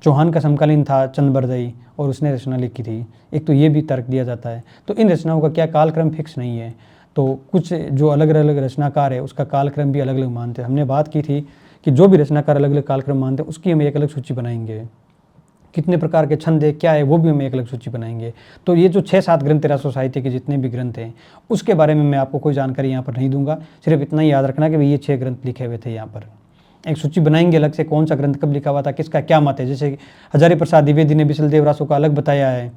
चौहान का समकालीन था चंद्रबरदई, और उसने रचना लिखी थी। एक तो ये भी तर्क दिया जाता है। तो इन रचनाओं का क्या कालक्रम फिक्स नहीं है, तो कुछ जो अलग अलग रचनाकार है उसका कालक्रम भी अलग अलग मानते हैं। हमने बात की थी कि जो भी रचनाकार अलग अलग कालक्रम मानते हैं उसकी हम एक अलग सूची बनाएंगे, कितने प्रकार के छंद है क्या है वो भी हम एक अलग सूची बनाएंगे। तो ये जो 6-7 ग्रंथ रासो साहित्य के जितने भी ग्रंथ हैं उसके बारे में मैं आपको कोई जानकारी यहाँ पर नहीं दूंगा, सिर्फ इतना ही याद रखना कि भाई ये 6 ग्रंथ लिखे हुए थे। यहाँ पर एक सूची बनाएंगे अलग से, कौन सा ग्रंथ कब लिखा हुआ था, किसका क्या मत है। जैसे हजारी प्रसाद द्विवेदी ने बिसलदेव रासो का अलग बताया है,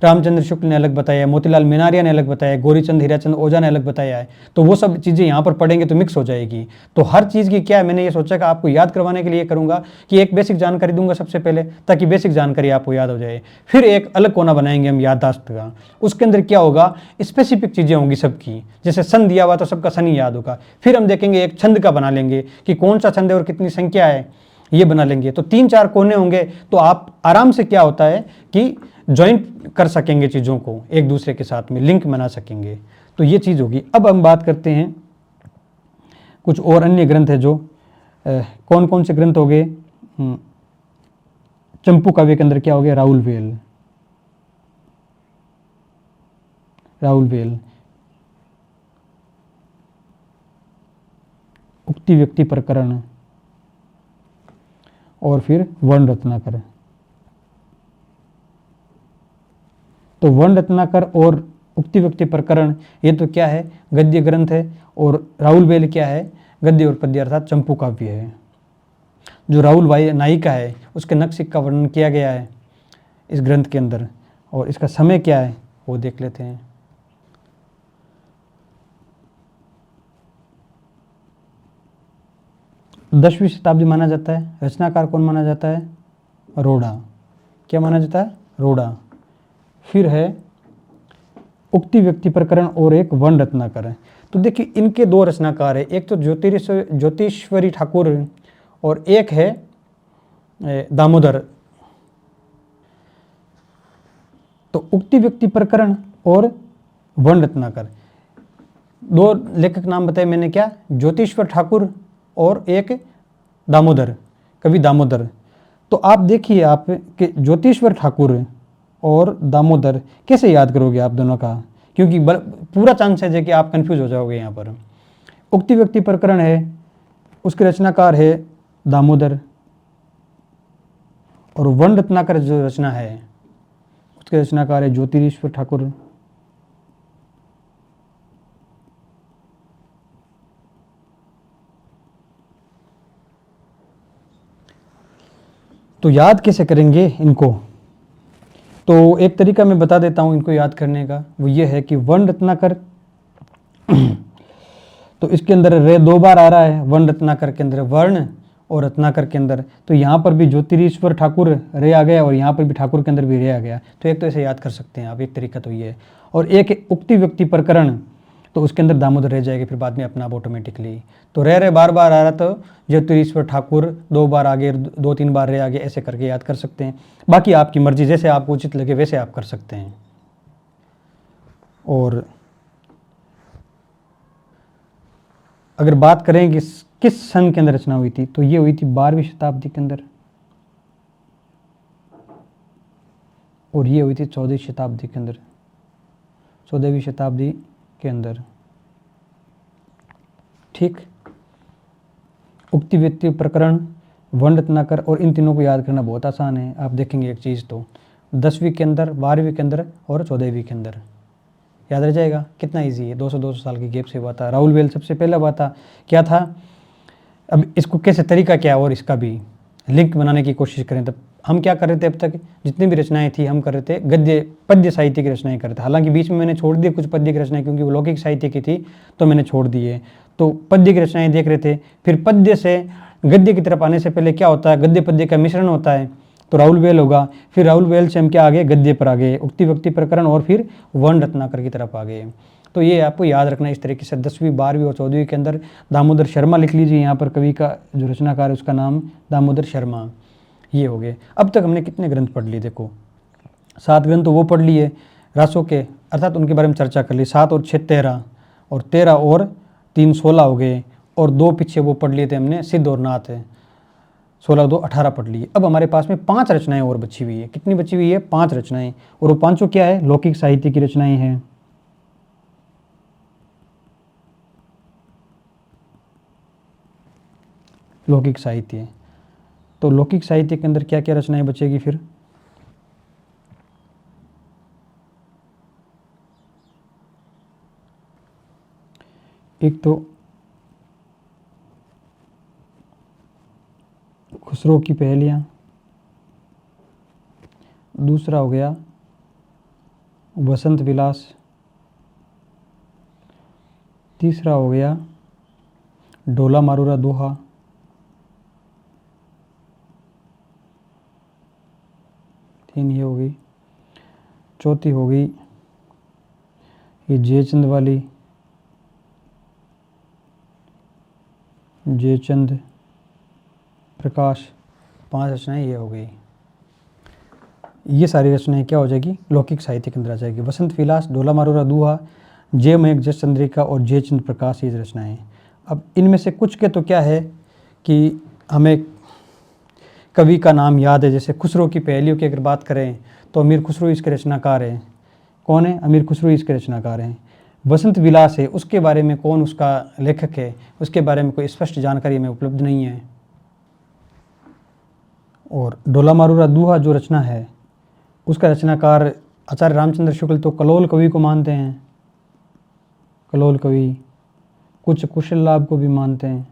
रामचंद्र शुक्ल ने अलग बताया है, मोतीलाल मेनारिया ने अलग बताया है, गौरीचंद हीराचंद ओझा ने अलग बताया है। तो वो सब चीज़ें यहाँ पर पढ़ेंगे तो मिक्स हो जाएगी। तो हर चीज़ की क्या है, मैंने ये सोचा कि आपको याद करवाने के लिए करूँगा कि एक बेसिक जानकारी दूंगा सबसे पहले, ताकि बेसिक जानकारी आपको याद हो जाए। फिर एक अलग कोना बनाएंगे हम याददाश्त का, उसके अंदर क्या होगा, स्पेसिफिक चीज़ें होंगी सबकी, जैसे सन दिया हुआ तो सबका सन ही याद होगा। फिर हम देखेंगे एक छंद का बना लेंगे कि कौन सा छंद है और कितनी संख्या है, ये बना लेंगे। तो 3-4 कोने होंगे, तो आप आराम से क्या होता है कि ज्वाइंट कर सकेंगे चीज़ों को, एक दूसरे के साथ में लिंक बना सकेंगे। तो ये चीज़ होगी। अब हम बात करते हैं कुछ और अन्य ग्रंथ है जो कौन कौन से ग्रंथ हो गए। चंपू काव्य के अंदर क्या हो गया, राहुल वेल, उक्ति व्यक्ति प्रकरण, और फिर वर्ण रत्नाकर। तो वर्ण रत्नाकर और उक्ति व्यक्ति प्रकरण ये तो क्या है, गद्य ग्रंथ है, और राहुल वेल क्या है, गद्य और पद्य अर्थात चंपू काव्य है। जो राहुल नायिका है उसके नक्शिक का वर्णन किया गया है इस ग्रंथ के अंदर, और इसका समय क्या है वो देख लेते हैं। दसवीं शताब्दी माना जाता है। रचनाकार कौन माना जाता है, रोड़ा। क्या माना जाता है, रोड़ा। फिर है उक्ति व्यक्ति प्रकरण और एक वर्ण रत्नाकर है। तो देखिए इनके दो रचनाकार है, एक तो ज्योतिश्वरी ठाकुर और एक है दामोदर। तो उक्ति व्यक्ति प्रकरण और वर्ण रत्नाकर, दो लेखक नाम बताए मैंने, क्या, ज्योतिश्वर ठाकुर और एक दामोदर, कवि दामोदर। तो आप देखिए आप कि ज्योतिश्वर ठाकुर और दामोदर कैसे याद करोगे आप दोनों का, क्योंकि पूरा चांस है कि आप कंफ्यूज हो जाओगे यहाँ पर। उक्ति व्यक्ति प्रकरण है, उसके रचनाकार है दामोदर, और वर्ण रत्नाकर जो रचना है उसके रचनाकार है ज्योतिश्वर ठाकुर। तो याद कैसे करेंगे इनको, तो एक तरीका मैं बता देता हूँ इनको याद करने का, वो ये है कि वर्ण रत्नाकर तो इसके अंदर रे 2 बार आ रहा है, वर्ण रत्नाकर के अंदर वर्ण और रत्नाकर के अंदर। तो यहाँ पर भी ज्योतिरीश्वर ठाकुर रे आ गया और यहाँ पर भी ठाकुर के अंदर भी रे आ गया। तो एक तो ऐसे याद कर सकते हैं आप, एक तरीका तो ये है। और एक उक्ति व्यक्ति प्रकरण, तो उसके अंदर दामोदर रह जाएगी फिर बाद में अपना आप ऑटोमेटिकली। तो रे बार बार आ रहा तो ज्योतिरीश्वर ठाकुर 2 बार आगे, 2-3 बार रे आगे, ऐसे करके याद कर सकते हैं। बाकी आपकी मर्जी, जैसे आपको उचित लगे वैसे आप कर सकते हैं। और अगर बात करें कि किस सन के अंदर रचना हुई थी, तो ये हुई थी 12वीं शताब्दी के अंदर, और ये हुई थी 14वीं शताब्दी के अंदर, 14वीं शताब्दी के अंदर। ठीक, उक्ति व्यक्ति प्रकरण, वर्ण रत्नाकर, और इन तीनों को याद करना बहुत आसान है। आप देखेंगे एक चीज़ तो 10वीं के अंदर, 12वीं के अंदर और 14वीं के अंदर याद रह जाएगा। कितना इजी है, 200 साल की गैप से हुआ था। राहुल वेल सबसे पहला हुआ था, क्या था। अब इसको कैसे तरीका क्या, और इसका भी लिंक बनाने की कोशिश करें। तब हम क्या कर रहे थे, अब तक जितनी भी रचनाएं थी हम कर रहे थे गद्य पद्य साहित्य की रचनाएं कर रहे थे। हालांकि बीच में मैंने छोड़ दिए कुछ पद्य की रचनाएं, क्योंकि वो लौकिक साहित्य की थी तो मैंने छोड़ दिए। तो पद्य की रचनाएं देख रहे थे। फिर पद्य से गद्य की तरफ आने से पहले क्या होता है, गद्य पद्य का मिश्रण होता है, तो राहुल वेल होगा। फिर राहुल वेल से हम क्या आ गए, गद्य पर आ गए, उक्ति व्यक्ति प्रकरण, और फिर वर्ण रत्नाकर की तरफ आ गए। तो ये आपको याद रखना इस तरीके से। 10वीं, 12वीं और 14वीं के अंदर दामोदर शर्मा लिख लीजिए, यहाँ पर कवि का जो रचनाकार है उसका नाम दामोदर शर्मा। ये हो गए। अब तक हमने कितने ग्रंथ पढ़ लिए, देखो 7 ग्रंथ तो वो पढ़ लिए रासों के, अर्थात उनके बारे में चर्चा कर ली। 7 और 6 13, और 13 और 3 16 हो गए, और 2 पीछे वो पढ़ लिए थे हमने सिद्ध और नाथ है, 16 2 18 पढ़ लिए। अब हमारे पास में 5 रचनाएं और बची हुई है। कितनी बची हुई है, 5 रचनाएं, और वो 5 क्या है, लौकिक साहित्य की रचनाएं हैं। लौकिक साहित्य, तो लौकिक साहित्य के अंदर क्या क्या रचनाएं बचेगी फिर, एक तो खुसरो की पहेलियाँ, दूसरा हो गया वसंत विलास। तीसरा हो गया ढोला मारूरा दोहा। तीन ये हो गई। चौथी हो गई ये जयचंद वाली, जयचंद प्रकाश। 5 रचनाएं ये हो गई। ये सारी रचनाएं क्या हो जाएगी, लौकिक साहित्य के अंदर आ जाएगी। वसंत विलास, ढोला मारूरा दोहा, जय मयंक जस चंद्रिका और जयचंद प्रकाश, ये रचनाएं। अब इनमें से कुछ के तो क्या है कि हमें कवि का नाम याद है, जैसे खुसरो की पहेलियों की अगर बात करें तो अमीर खुसरो इसके रचनाकार हैं। कौन है? अमीर खुसरो इसके रचनाकार हैं। वसंत विलास है, उसके बारे में कौन उसका लेखक है, उसके बारे में कोई स्पष्ट जानकारी हमें उपलब्ध नहीं है। और ढोला मारूरा दोहा जो रचना है उसका रचनाकार आचार्य रामचंद्र शुक्ल तो कलोल कवि को मानते हैं, कलोल कवि, कुछ कुशल लाभ को भी मानते हैं,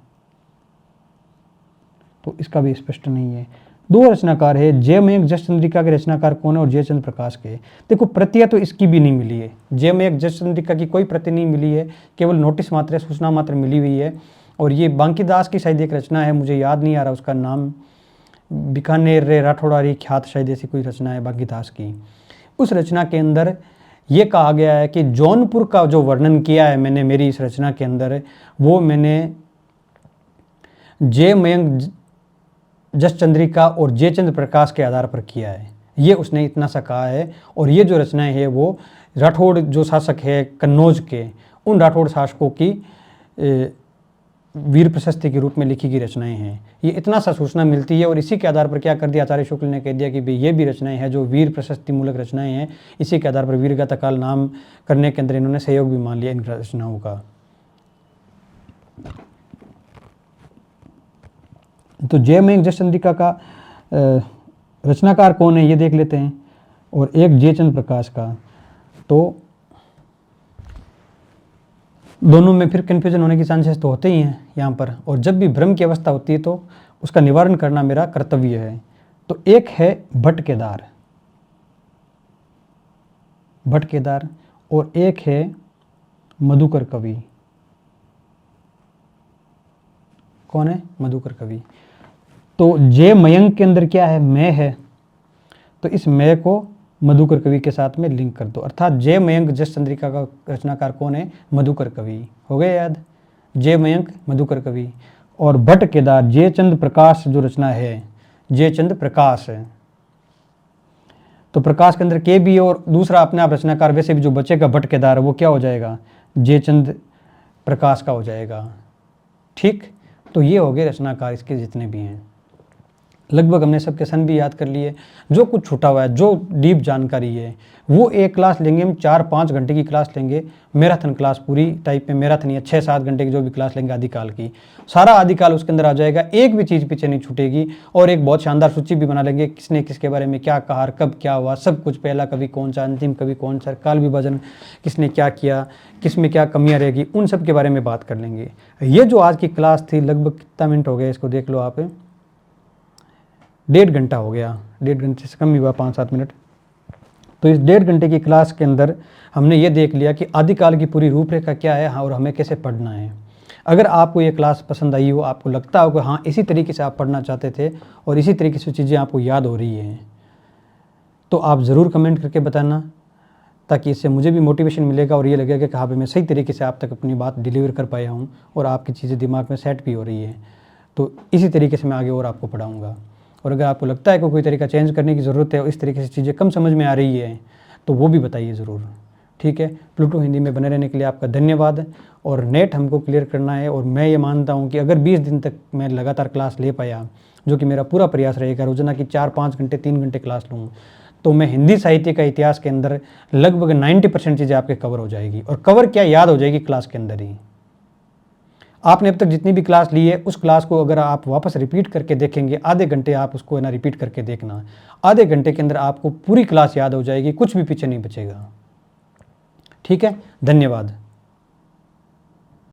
तो इसका भी स्पष्ट नहीं है। 2 रचनाकार है, जय मयंक जस चंद्रिका के रचनाकार कौन है और जयचंद प्रकाश के। देखो प्रतियां तो इसकी भी नहीं मिली है, जय मयंक जस चंद्रिका की कोई प्रति नहीं मिली है, केवल नोटिस मात्र, सूचना मात्र मिली हुई है। और ये बांकीदास की शायद एक रचना है, मुझे याद नहीं आ रहा उसका नाम, बीकानेर रे राठौड़ारी ख्यात शायद ऐसी कोई रचना है बांकीदास की। उस रचना के अंदर ये कहा गया है कि जौनपुर का जो वर्णन किया है मैंने मेरी इस रचना के अंदर, वो मैंने जय मयंक जस चंद्रिका और जयचंद प्रकाश के आधार पर किया है, ये उसने इतना सा कहा है। और ये जो रचनाएं है वो राठौड़ जो शासक है कन्नौज के, उन राठौड़ शासकों की वीर प्रशस्ति के रूप में लिखी गई रचनाएं हैं। ये इतना सा सूचना मिलती है और इसी के आधार पर क्या कर दिया आचार्य शुक्ल ने कह दिया कि भाई ये भी रचनाएं हैं जो वीर प्रशस्ति मूलक रचनाएं हैं। इसी के आधार पर वीरगाथा काल नाम करने के अंदर इन्होंने सहयोग भी मान लिया इन रचनाओं का। तो जय मयंक जस चंद्रिका का रचनाकार कौन है ये देख लेते हैं, और एक जयचंद प्रकाश का। तो दोनों में फिर कन्फ्यूजन होने की चांसेस तो होते ही हैं यहाँ पर, और जब भी भ्रम की अवस्था होती है तो उसका निवारण करना मेरा कर्तव्य है। तो एक है भट्ट केदार, भट्ट केदार, और एक है मधुकर कवि। कौन है? मधुकर कवि। तो जय मयंक के अंदर क्या है? मैं है, तो इस मैं को मधुकर कवि के साथ में लिंक कर दो, अर्थात जय मयंक जस चंद्रिका का रचनाकार कौन है? मधुकर कवि। हो गया याद? जय मयंक मधुकर कवि। और भट्ट केदार जयचंद प्रकाश जो रचना है, जयचंद प्रकाश है, तो प्रकाश के अंदर के भी है और दूसरा अपने आप रचनाकार, वैसे भी जो बचेगा भट्ट केदार वो क्या हो जाएगा? जयचंद प्रकाश का हो जाएगा। ठीक, तो ये हो गए रचनाकार इसके जितने भी हैं। लगभग हमने सबके सन भी याद कर लिए। जो कुछ छूटा हुआ है, जो डीप जानकारी है, वो एक क्लास लेंगे हम, 4-5 घंटे की क्लास लेंगे, मैराथन क्लास पूरी टाइप में, मैराथन या 6-7 घंटे की जो भी क्लास लेंगे आदिकाल की, सारा आदिकाल उसके अंदर आ जाएगा, एक भी चीज़ पीछे नहीं छूटेगी। और एक बहुत शानदार सूची भी बना लेंगे, किसने किसके बारे में क्या कहा, कब क्या हुआ, सब कुछ, पहला कवि कौन सा, अंतिम कवि कौन सा, काल विभाजन किसने क्या किया, किस में क्या कमियाँ रहेगी, उन सब के बारे में बात कर लेंगे। ये जो आज की क्लास थी, लगभग कितना मिनट हो गया इसको देख लो आप, 1.5 घंटा हो गया, 1.5 घंटे से कम ही हुआ, 5-7 मिनट। तो इस 1.5 घंटे की क्लास के अंदर हमने ये देख लिया कि आदिकाल की पूरी रूपरेखा क्या है और हमें कैसे पढ़ना है। अगर आपको ये क्लास पसंद आई हो, आपको लगता हो कि हाँ इसी तरीके से आप पढ़ना चाहते थे और इसी तरीके से चीज़ें आपको याद हो रही हैं, तो आप ज़रूर कमेंट करके बताना, ताकि इससे मुझे भी मोटिवेशन मिलेगा और ये लगेगा कि हाँ भाई मैं सही तरीके से आप तक अपनी बात डिलीवर कर पाया हूँ और आपकी चीज़ें दिमाग में सेट भी हो रही है। तो इसी तरीके से मैं आगे और आपको पढ़ाऊँगा। और अगर आपको लगता है कि कोई तरीका चेंज करने की ज़रूरत है और इस तरीके से चीज़ें कम समझ में आ रही है, तो वो भी बताइए ज़रूर। ठीक है, प्लूटो हिंदी में बने रहने के लिए आपका धन्यवाद। और नेट हमको क्लियर करना है, और मैं ये मानता हूँ कि अगर 20 दिन तक मैं लगातार क्लास ले पाया, जो कि मेरा पूरा प्रयास रहेगा, रोजाना की 4-5 घंटे 3 घंटे क्लास लूँ, तो मैं हिंदी साहित्य का इतिहास के अंदर लगभग 90% चीज़ें आपके कवर हो जाएगी। और कवर क्या, याद हो जाएगी क्लास के अंदर ही। आपने अब तक जितनी भी क्लास ली है उस क्लास को अगर आप वापस रिपीट करके देखेंगे, आधे घंटे आप उसको है ना रिपीट करके देखना, आधे घंटे के अंदर आपको पूरी क्लास याद हो जाएगी, कुछ भी पीछे नहीं बचेगा। ठीक है, धन्यवाद।